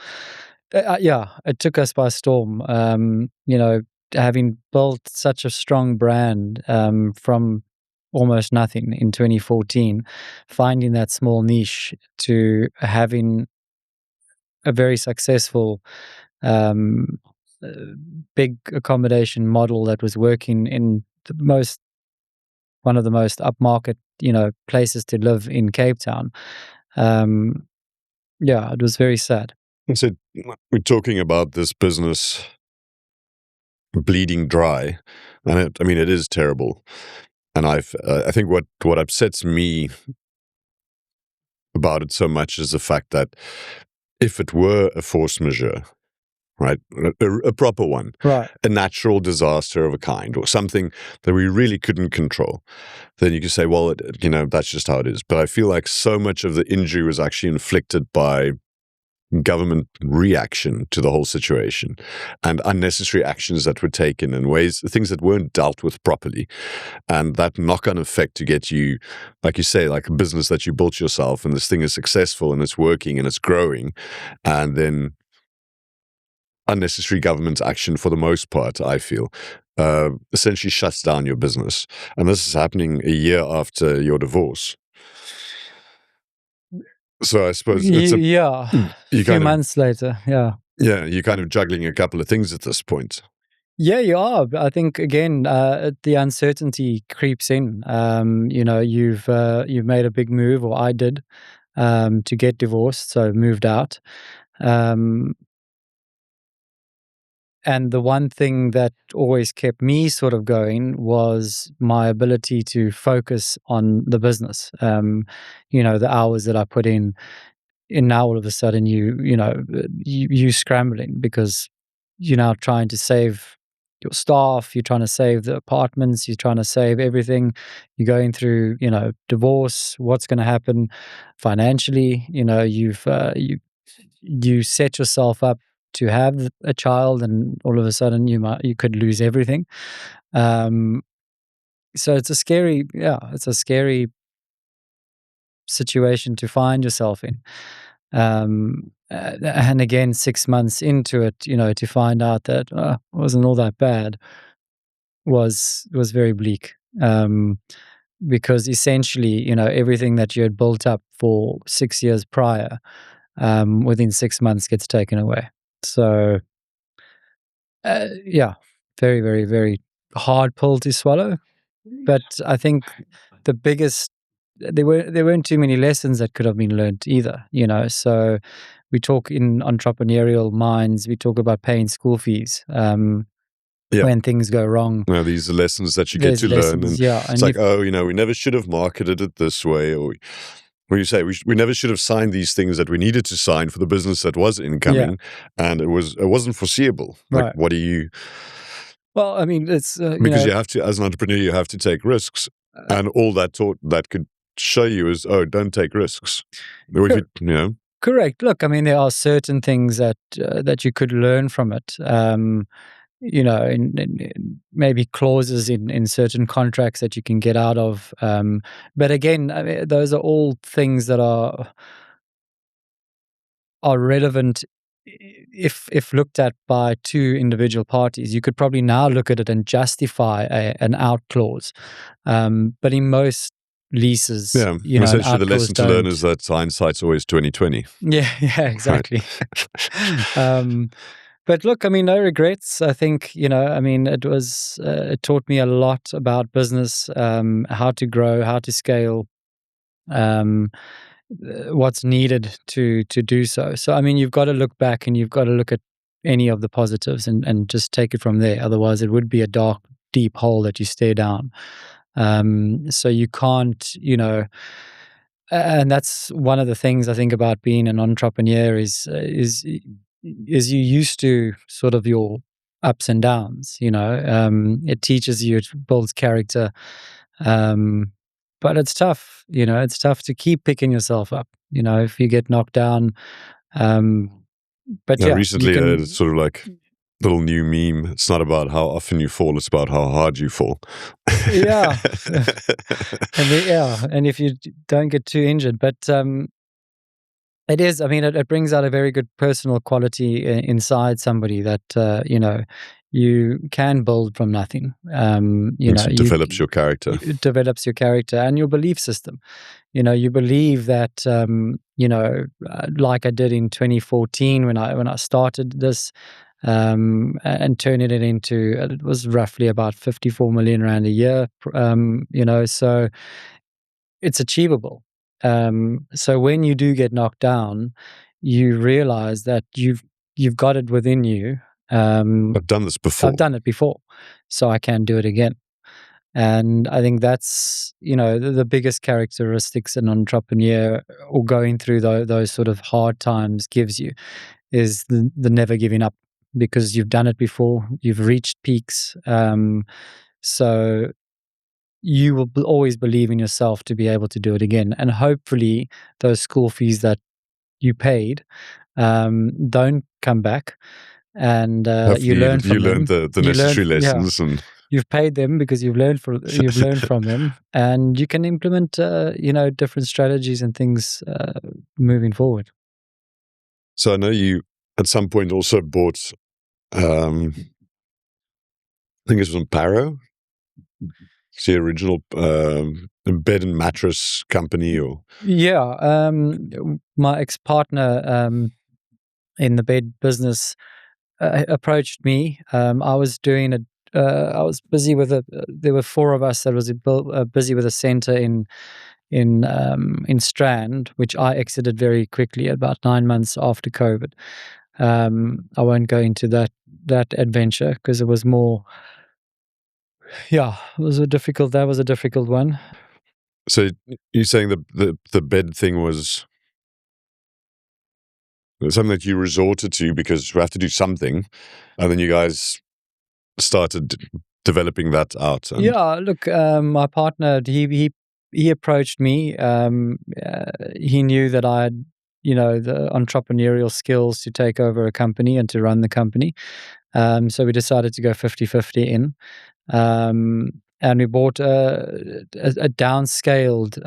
yeah, it took us by storm. Having built such a strong brand from almost nothing in 2014, finding that small niche to having a very successful um, uh, big accommodation model that was working in one of the most upmarket, places to live in Cape Town. Yeah, it was very sad. And so we're talking about this business bleeding dry, and it is terrible. And I think what upsets me about it so much is the fact that if it were a force majeure, right, a proper one, Right. a natural disaster of a kind, or something that we really couldn't control, then you could say, well, that's just how it is. But I feel like so much of the injury was actually inflicted by government reaction to the whole situation and unnecessary actions that were taken in things that weren't dealt with properly. And that knock-on effect to get you, like you say, like a business that you built yourself, and this thing is successful and it's working and it's growing, and then unnecessary government action for the most part, I feel, essentially shuts down your business. And this is happening a year after your divorce. So I suppose it's a few months later. Yeah. Yeah, you're kind of juggling a couple of things at this point. Yeah, you are. I think again, the uncertainty creeps in. You've made a big move, or I did, to get divorced, so moved out. And the one thing that always kept me sort of going was my ability to focus on the business. The hours that I put in. And now all of a sudden you scrambling because you're now trying to save your staff, you're trying to save the apartments, you're trying to save everything. You're going through, divorce, what's going to happen financially. You set yourself up to have a child, and all of a sudden you could lose everything. So it's a scary situation to find yourself in. And again, 6 months into it, to find out that it wasn't all that bad was very bleak. Because essentially, everything that you had built up for 6 years prior, within 6 months gets taken away. So, yeah, very, very, very hard pill to swallow. But I think the biggest there weren't too many lessons that could have been learned either. So we talk in entrepreneurial minds. We talk about paying school fees when things go wrong. These are lessons that you get to learn, and it's like, we never should have marketed it this way, or when you say we never should have signed these things that we needed to sign for the business that was incoming, and it wasn't foreseeable. Like, right. What do you? Well, I mean, it's because you have to, as an entrepreneur, you have to take risks, and all that could show you is, don't take risks. Correct. Look, I mean, there are certain things that you could learn from it. In maybe clauses in certain contracts that you can get out of. But again, I mean, those are all things that are relevant if looked at by two individual parties. You could probably now look at it and justify an out clause. But in most leases, essentially the lesson to learn is that hindsight's always 20/20. Yeah, exactly. But look, I mean, no regrets. I think, it taught me a lot about business, how to grow, how to scale, what's needed to do so. So, I mean, you've got to look back and you've got to look at any of the positives and just take it from there. Otherwise, it would be a dark, deep hole that you stare down. So you can't, and that's one of the things I think about being an entrepreneur is you used to sort of your ups and downs. It teaches you, it builds character, but it's tough. It's tough to keep picking yourself up. If you get knocked down, But Yeah, yeah, you recently can. it's sort of like little new meme. It's not about how often you fall; it's about how hard you fall. Yeah, and if you don't get too injured, but it is. I mean, it brings out a very good personal quality inside somebody that you can build from nothing. It develops your character. It develops your character and your belief system. You believe that like I did in 2014 when I started this, and turning it into, it was roughly about 54 million rand a year. So it's achievable. So when you do get knocked down, you realize that you've got it within you. I've done this before. I've done it before, so I can do it again. And I think that's the biggest characteristics an entrepreneur or going through those sort of hard times gives you is the never giving up, because you've done it before, you've reached peaks. So you will always believe in yourself to be able to do it again. And hopefully those school fees that you paid don't come back, and you Hopefully, learn you from learned them. the necessary lessons, and You've paid them because you've learned from them, and you can implement different strategies and things moving forward. so I know you at some point also bought. I think it was on Paro. It's the original bed and mattress company, or Yeah, my ex-partner in the bed business approached me. I was doing a. I was busy with a. There were four of us that was busy with a center in Strand, which I exited very quickly about 9 months after COVID. I won't go into that adventure because it was more. Yeah, it was a difficult. That was a difficult one. so you're saying the bed thing was something that you resorted to because you have to do something, and then you guys started developing that out. And Yeah, look, my partner, he approached me. He knew that I had, the entrepreneurial skills to take over a company and to run the company. So we decided to go 50-50 in. And we bought a downscaled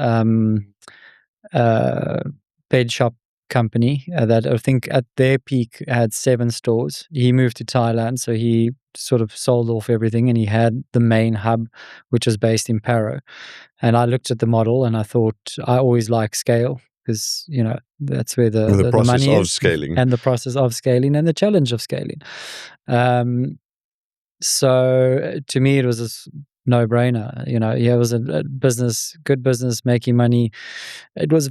uh, bed shop company that I think at their peak had 7 stores. He moved to Thailand, so he sort of sold off everything, and he had the main hub, which was based in Paro. And I looked at the model and I thought, I always like scale because that's where the the process money of is, scaling. and the process of scaling and the challenge of scaling. So to me, it was a no-brainer. It was a business, good business, making money. It was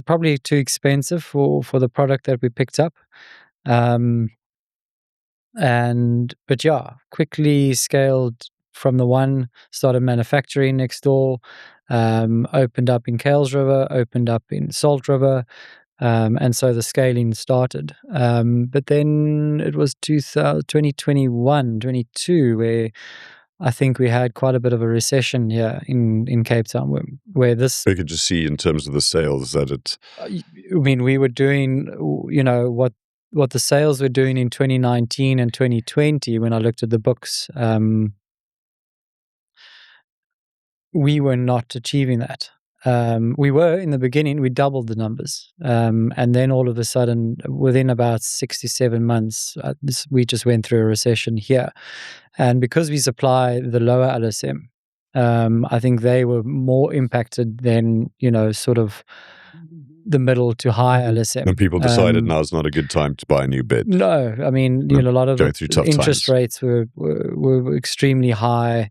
probably too expensive for the product that we picked up. But yeah, quickly scaled from the one, started manufacturing next door, opened up in Kales River, opened up in Salt River, and so the scaling started. But then it was 2021, 22, where I think we had quite a bit of a recession here in Cape Town, where this. You could just see in terms of the sales that it. I mean, we were doing, what the sales were doing in 2019 and 2020. When I looked at the books, we were not achieving that. We were in the beginning, we doubled the numbers. And then all of a sudden, within about 67 months, we just went through a recession here. And because we supply the lower LSM, I think they were more impacted than, sort of the middle to high LSM. And people decided now is not a good time to buy a new bed. No, I mean, a lot of going through tough interest times. rates were extremely high.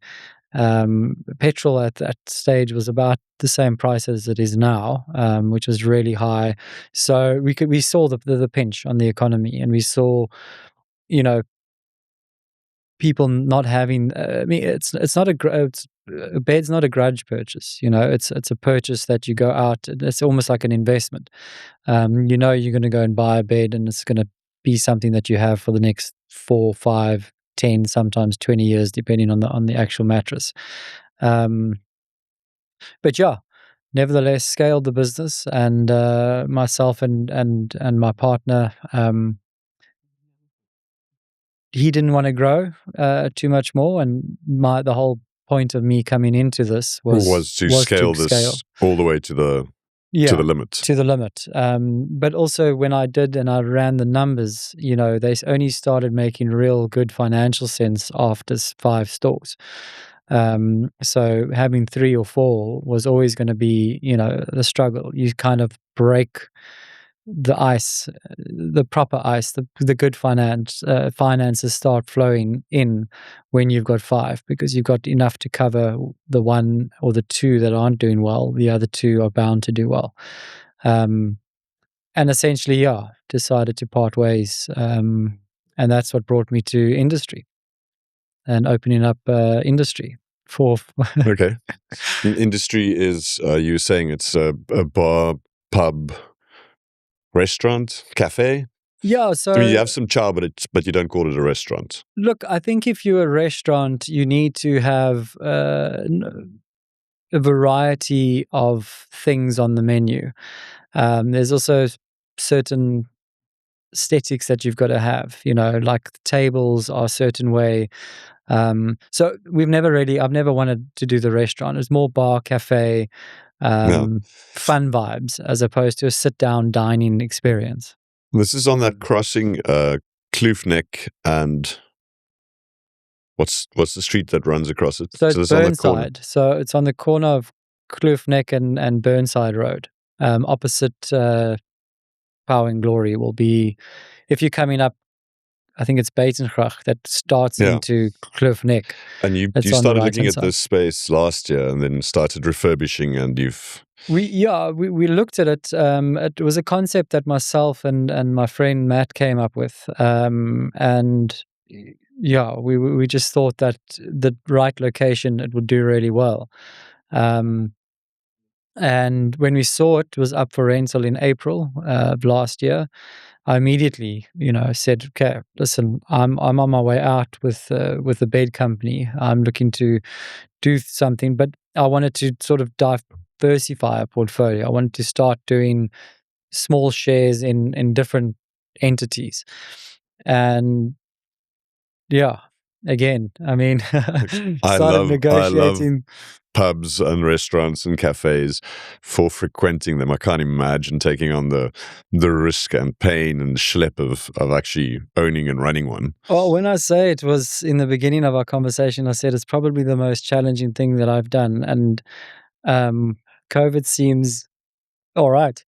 Petrol at that stage was about the same price as it is now, which was really high. So we saw the pinch on the economy, and we saw, people not having. I mean, it's not a bed's not a grudge purchase. It's a purchase that you go out. It's almost like an investment. You're going to go and buy a bed, and it's going to be something that you have for the next 4, 5, 10, sometimes 20 years, depending on the actual mattress. But yeah, nevertheless scaled the business, and myself and my partner, he didn't want to grow too much more, and the whole point of me coming into this Was to scale to scale. this all the way to the limit. To the limit. But also when I did and I ran the numbers, they only started making real good financial sense after 5 stores. So having 3 or 4 was always going to be, the struggle. You kind of break the ice, the proper ice, the good finances start flowing in when you've got 5, because you've got enough to cover the 1 or the 2 that aren't doing well. The other 2 are bound to do well. And essentially, decided to part ways. And that's what brought me to industry and opening up industry for. Okay. Industry is, you were saying it's a bar, pub, restaurant, cafe? Yeah, so I mean, you have some chow, but you don't call it a restaurant. Look, I think if you're a restaurant, you need to have a variety of things on the menu. There's also certain aesthetics that you've got to have, like the tables are a certain way. So I've never wanted to do the restaurant. It's more bar, cafe, fun vibes, as opposed to a sit-down dining experience. This is on that crossing, Kloofneck, and what's the street that runs across it? So it's on the corner. Burnside. So it's on the corner of Kloofneck and Burnside Road, opposite Power and Glory. Will be, if you're coming up, I think it's Buitengracht that starts into Kloofneck. And you started looking at this space last year, and then started refurbishing, and we looked at it. It was a concept that myself and my friend Matt came up with, and we just thought that the right location, it would do really well. And when we saw it was up for rental in April of last year, I immediately, said, okay, listen, I'm on my way out with the bed company. I'm looking to do something, but I wanted to sort of diversify our portfolio. I wanted to start doing small shares in different entities. And again, I mean, I started negotiating. Pubs and restaurants and cafes for frequenting them. I can't imagine taking on the risk and pain and schlep of actually owning and running one. Well, when I say it was in the beginning of our conversation, I said it's probably the most challenging thing that I've done. And COVID seems all right.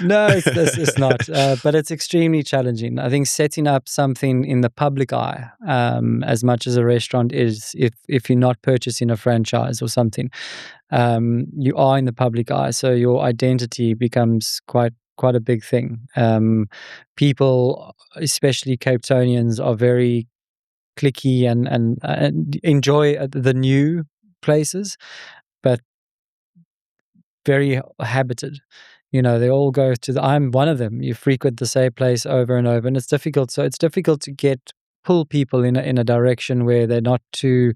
No, it's not. But it's extremely challenging. I think setting up something in the public eye, as much as a restaurant is, if you're not purchasing a franchise or something, you are in the public eye, so your identity becomes quite a big thing. People, especially Cape Townians, are very cliquey and enjoy the new places, but very habited. They all go to I'm one of them. You frequent the same place over and over, and it's difficult. So it's difficult to pull people in a direction where they're not too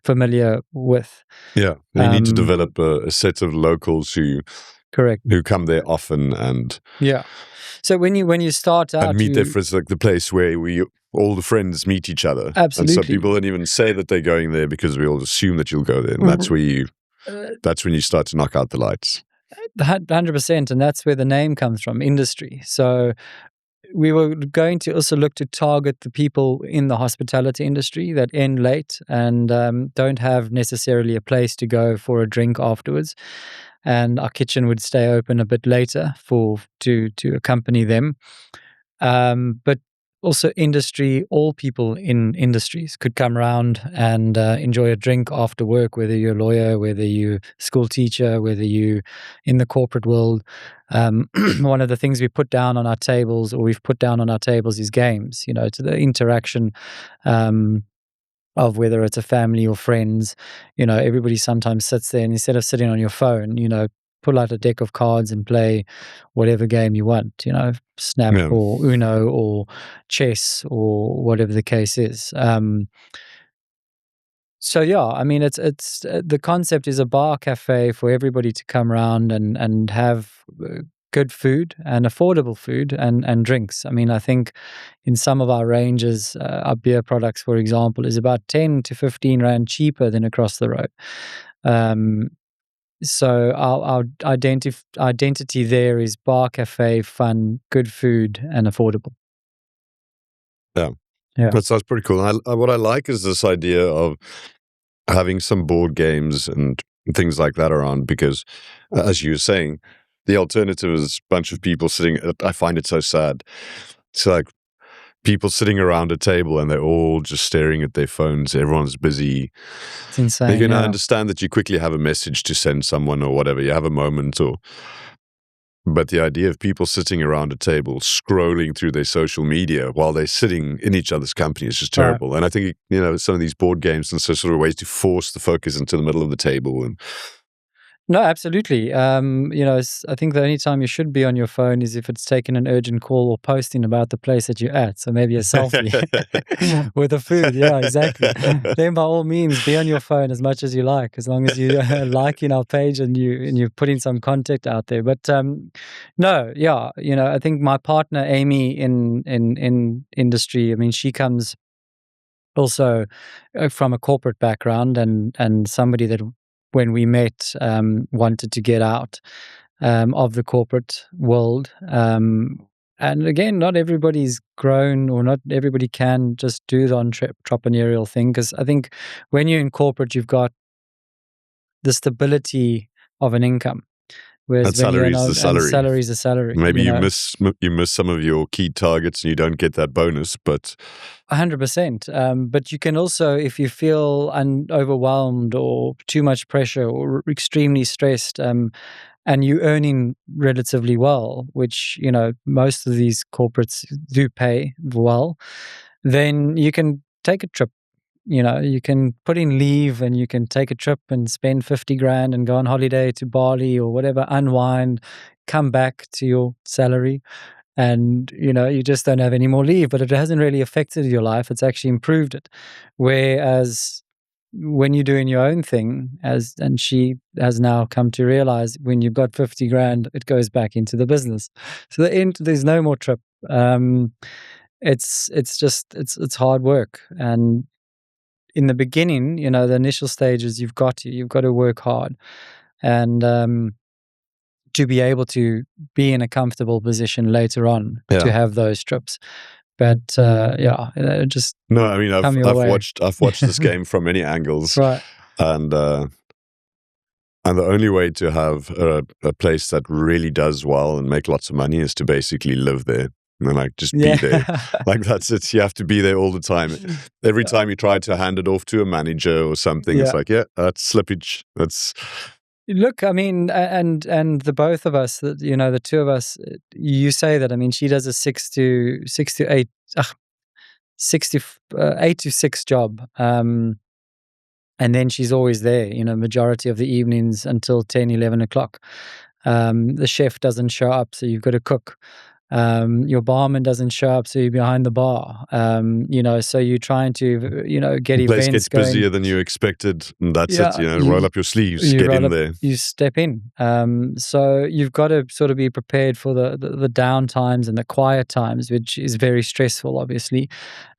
familiar with. Yeah, you need to develop a set of locals who come there often, and so when you start out and meet there, for like the place where all the friends meet each other. Absolutely. And so people don't even say that they're going there, because we all assume that you'll go there, and that's where that's when you start to knock out the lights. 100%, and that's where the name comes from, industry. So we were going to also look to target the people in the hospitality industry that end late and don't have necessarily a place to go for a drink afterwards. And our kitchen would stay open a bit later to accompany them. But also industry, all people in industries could come around and enjoy a drink after work, whether you're a lawyer, whether you're a school teacher, whether you're in the corporate world. One of the things we've put down on our tables is games, to the interaction of whether it's a family or friends. Everybody sometimes sits there, and instead of sitting on your phone, pull out a deck of cards and play whatever game you want, Snap or Uno or chess or whatever the case is. So yeah, I mean, it's the concept is a bar cafe for everybody to come around and have good food and affordable food and drinks. I mean, I think in some of our ranges, our beer products, for example, is about 10 to 15 rand cheaper than across the road. Um, so our identity there is bar cafe, fun, good food, and affordable. Yeah. Yeah. That sounds pretty cool. What I like is this idea of having some board games and things like that around because, as you were saying, the alternative is a bunch of people sitting. I find it so sad. It's like people sitting around a table and they're all just staring at their phones. Everyone's busy. It's insane. I Yeah. understand that you quickly have a message to send someone or whatever. You have a moment but the idea of people sitting around a table scrolling through their social media while they're sitting in each other's company is just terrible. Right. And I think, some of these board games and sort of ways to force the focus into the middle of the table. And no, absolutely. I think the only time you should be on your phone is if it's taking an urgent call or posting about the place that you're at. So maybe a selfie with the food. Yeah, exactly. Then by all means, be on your phone as much as you like, as long as you liking our page and you're putting some content out there. But no, yeah, I think my partner Amy in industry. I mean, she comes also from a corporate background and somebody that when we met wanted to get out of the corporate world. And again, not everybody's grown or not everybody can just do the entrepreneurial thing, because I think when you're in corporate, you've got the stability of an income. Whereas when salary is the salary. Salary is a salary. Maybe you miss some of your key targets and you don't get that bonus, but 100%. But you can also, if you feel overwhelmed or too much pressure or extremely stressed, and you're earning relatively well, which most of these corporates do pay well, then you can take a trip. You can put in leave and you can take a trip and spend 50 grand and go on holiday to Bali or whatever, unwind, come back to your salary. And, you just don't have any more leave, but it hasn't really affected your life. It's actually improved it. Whereas when you're doing your own thing, and she has now come to realize when you've got 50 grand, it goes back into the business. So there's no more trip. It's hard work. And in the beginning, the initial stages, you've got to work hard and to be able to be in a comfortable position later on to have those trips. But just no. I mean, I've watched this game from many angles, right? And the only way to have a place that really does well and make lots of money is to basically live there. And just be there. That's it. You have to be there all the time. Every time you try to hand it off to a manager or something, it's that's slippage. That's look. I mean, and the both of us, the two of us. You say that. I mean, she does a 6 to 8, 8 to 6 job. And then she's always there, majority of the evenings until 10, 11 o'clock. The chef doesn't show up, so you've got to cook. Your barman doesn't show up, so you're behind the bar. So you're trying to, get events going. The place gets busier than you expected, and that's it. Roll up your sleeves, get in there. You step in. So you've got to sort of be prepared for the down times and the quiet times, which is very stressful, obviously,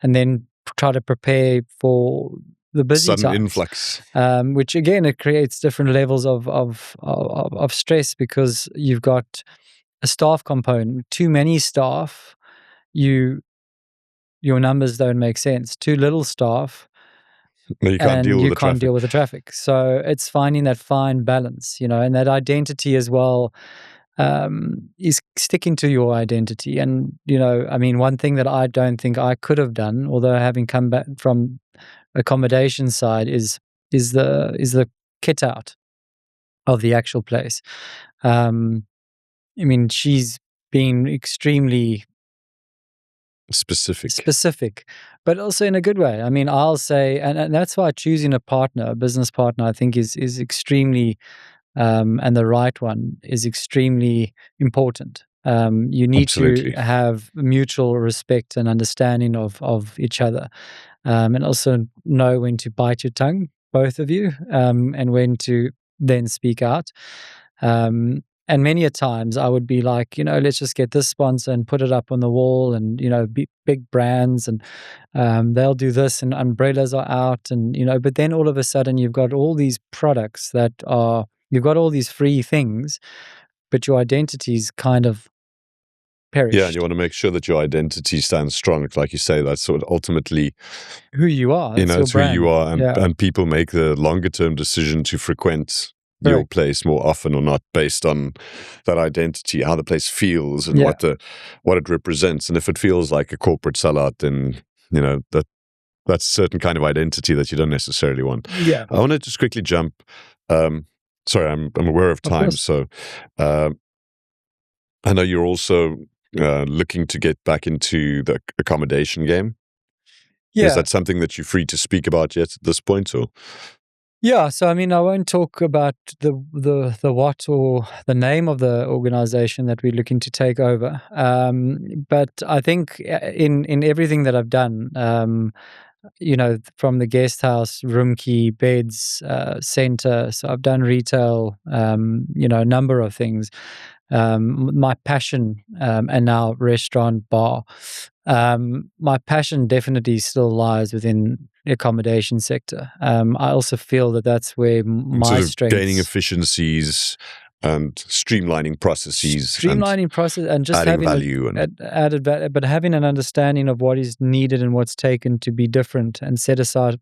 and then try to prepare for the busy sudden times, influx, which again it creates different levels of stress because you've got a staff component. Too many staff, your numbers don't make sense. Too little staff, you can't deal with the traffic. So it's finding that fine balance, and that identity as well is sticking to your identity. And I mean, one thing that I don't think I could have done, although having come back from accommodation side, is the kit out of the actual place. I mean, she's been extremely specific, but also in a good way. I mean, I'll say, and that's why choosing a business partner, I think is extremely, and the right one is extremely important. You need to have mutual respect and understanding of each other. and also know when to bite your tongue, both of you, and when to then speak out. And many a times I would be like, let's just get this sponsor and put it up on the wall, and big brands, and they'll do this, and umbrellas are out, and but then all of a sudden you've got all these products you've got all these free things, but your identity's kind of perished. Yeah, and you want to make sure that your identity stands strong. Like you say, that's sort of ultimately who you are. It's who brand. you are, and people make the longer term decision to frequent your place more often or not based on that identity, how the place feels and what it represents. And if it feels like a corporate sellout, then that's a certain kind of identity that you don't necessarily want. Yeah. I want to just quickly jump. Sorry, I'm aware of time, so I know you're also looking to get back into the accommodation game. Yeah. Is that something that you're free to speak about yet at this point, or? Yeah, so I mean, I won't talk about the what or the name of the organization that we're looking to take over, but I think in everything that I've done, from the guest house, Room Quay, beds, center. So I've done retail, a number of things. My passion, and now restaurant, bar. My passion definitely still lies within the accommodation sector. I also feel that that's where my strengths, gaining efficiencies and streamlining processes, and just adding having value added value, but having an understanding of what is needed and what's taken to be different, and set yourself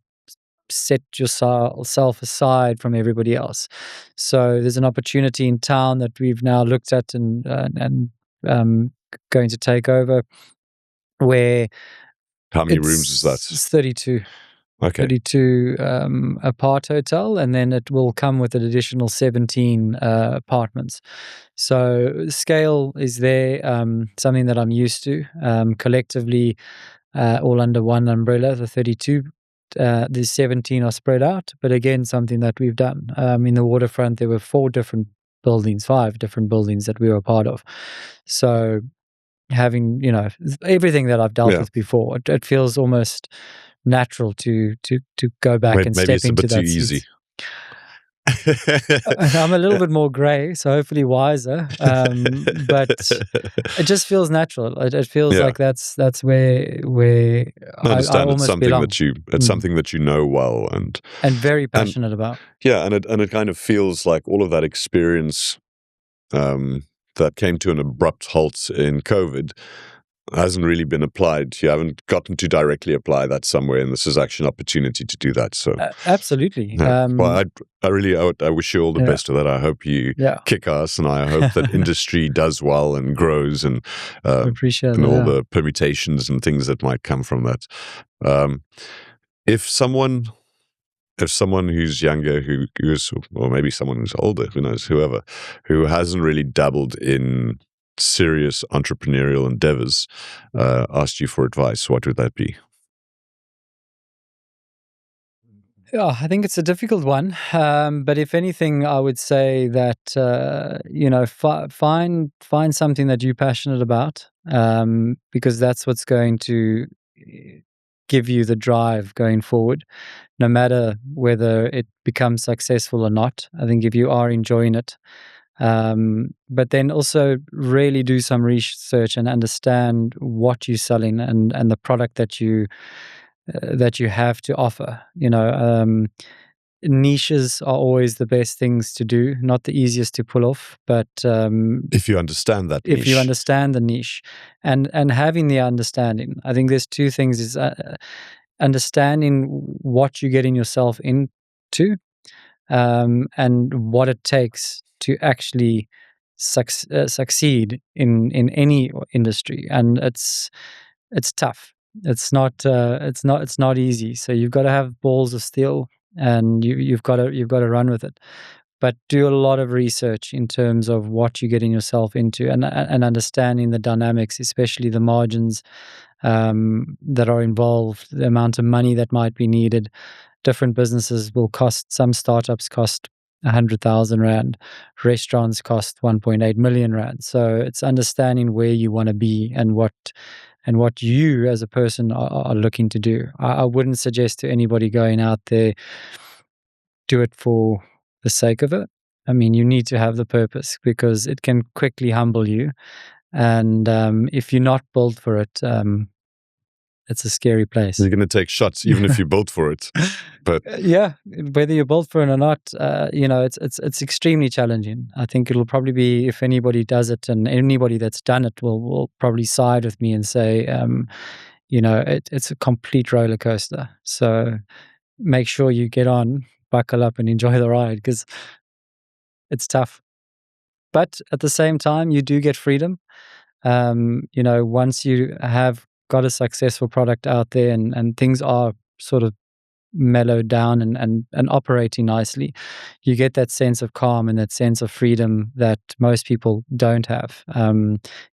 aside from everybody else. So there's an opportunity in town that we've now looked at and going to take over, where how many rooms is that? It's 32. Okay. 32 apart hotel, and then it will come with an additional 17 apartments. So scale is there, something that I'm used to. Collectively, all under one umbrella, the 32. The 17 are spread out, but again, something that we've done. In the Waterfront, there were 5 different buildings that we were a part of. So having, everything that I've dealt with before, it feels almost natural to go back and step into that. Maybe it's a bit too easy. I'm a little bit more grey, so hopefully wiser. But it just feels natural. It feels like that's where I understand. I It's something belong. it's something that you know well and very passionate about. Yeah, and it kind of feels like all of that experience that came to an abrupt halt in COVID hasn't really been applied. You haven't gotten to directly apply that somewhere, and this is actually an opportunity to do that. So absolutely. Well, I wish you all the best of that. I hope you kick ass, and I hope that industry does well and grows, and appreciate and all the permutations and things that might come from that. If someone who's younger, who's, or maybe someone who's older, who knows, whoever, who hasn't really dabbled in serious entrepreneurial endeavors, asked you for advice, what would that be? Yeah, I think it's a difficult one. But if anything, I would say that, find something that you're passionate about, because that's what's going to give you the drive going forward, no matter whether it becomes successful or not. I think if you are enjoying it, but then also really do some research and understand what you're selling and the product that you have to offer. Niches are always the best things to do, not the easiest to pull off, but if you understand that if you understand the niche and having the understanding. I think there's 2 things: is understanding what you're getting yourself into, and what it takes to actually succeed in any industry. And it's tough. It's not easy. So you've got to have balls of steel, and you've got to run with it. But do a lot of research in terms of what you're getting yourself into, and understanding the dynamics, especially the margins that are involved, the amount of money that might be needed. Different businesses will cost. Some startups cost 100,000 rand. Restaurants cost 1.8 million rand. So it's understanding where you want to be and and what you as a person are looking to do. I wouldn't suggest to anybody going out there, do it for the sake of it. I mean, you need to have the purpose, because it can quickly humble you. And if you're not built for it, it's a scary place. You're going to take shots, even if you're built for it. But yeah, whether you're built for it or not, it's extremely challenging. I think it'll probably be, if anybody does it, and anybody that's done it will probably side with me and say, it's a complete roller coaster. So make sure you get on, buckle up, and enjoy the ride, because it's tough. But at the same time, you do get freedom. Once you have got a successful product out there, and things are sort of mellowed down and operating nicely, you get that sense of calm and that sense of freedom that most people don't have,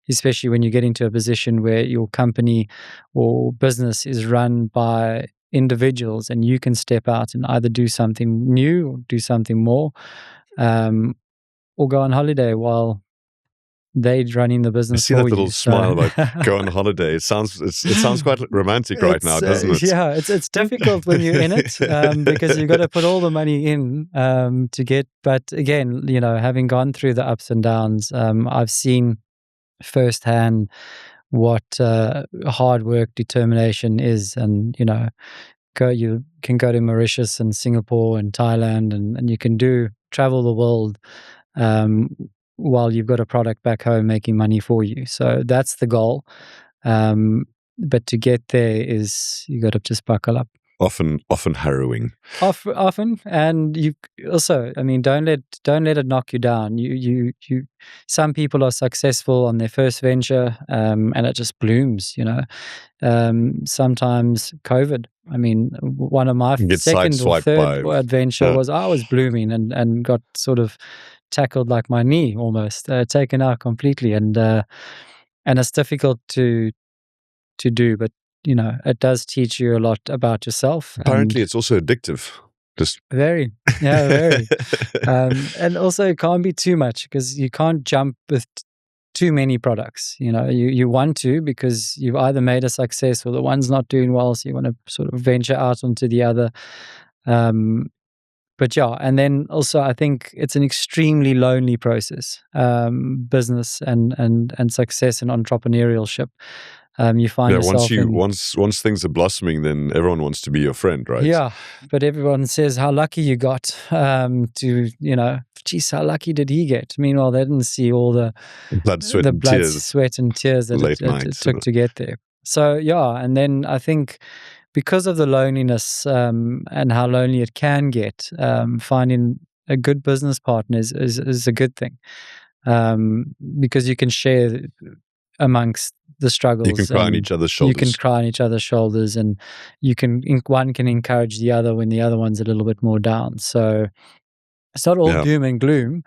especially when you get into a position where your company or business is run by individuals, and you can step out and either do something new or do something more, or go on holiday while they're running the I business see for that little you. smile about go on holiday. It sounds quite romantic right now, doesn't it? Yeah, it's difficult when you're in it, because you've got to put all the money in to get. But again, having gone through the ups and downs, I've seen firsthand what hard work, determination is, and you can go to Mauritius and Singapore and Thailand, and you can travel the world, while you've got a product back home making money for you. So that's the goal. But to get there is, you got to just buckle up. Often harrowing. Often, and you also, I mean, don't let it knock you down. You some people are successful on their first venture, and it just blooms. Sometimes COVID. I mean, one of my second or third adventure was, I was blooming and got sort of tackled like my knee, almost taken out completely, and it's difficult to do, but it does teach you a lot about yourself. Apparently, it's also addictive. Just very, and also it can't be too much, because you can't jump with too many products. You want to, because you've either made a success or the one's not doing well, so you want to sort of venture out onto the other. But yeah, and then also I think it's an extremely lonely process, business and success and entrepreneurship. You find yourself once things are blossoming, then everyone wants to be your friend, right? Yeah, but everyone says how lucky you got. Geez, how lucky did he get? Meanwhile, they didn't see all the blood, sweat, and tears that it took to get there. So yeah, and then I think, because of the loneliness, and how lonely it can get, finding a good business partner is a good thing, because you can share amongst the struggles. You can cry on each other's shoulders. You can cry on each other's shoulders, and one can encourage the other when the other one's a little bit more down. So it's not all doom and gloom.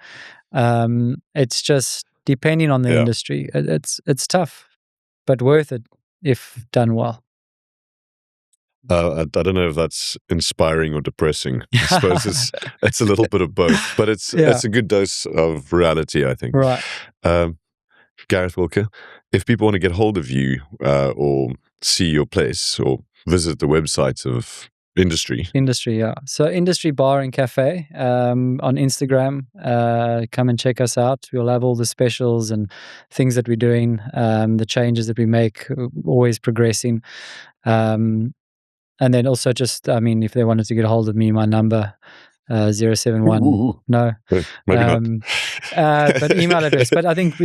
It's just depending on the industry. It's tough, but worth it if done well. I don't know if that's inspiring or depressing. I suppose it's a little bit of both, but it's a good dose of reality, I think. Right. Garreth Wilke, if people want to get hold of you, or see your place, or visit the website of Industry. Yeah. So Industry Bar and Cafe on Instagram. Come and check us out. We'll have all the specials and things that we're doing, the changes that we make, always progressing. And then also just, I mean, if they wanted to get a hold of me, my number, 071. No. Maybe not. But email address. But I think,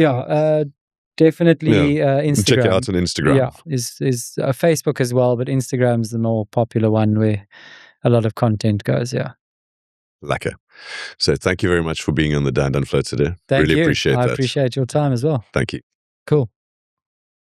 definitely Instagram. Check it out on Instagram. Yeah, is Facebook as well, but Instagram's the more popular one where a lot of content goes, Lekker. So thank you very much for being on the Dan Flow today. Thank you. Really appreciate that. I appreciate your time as well. Thank you. Cool.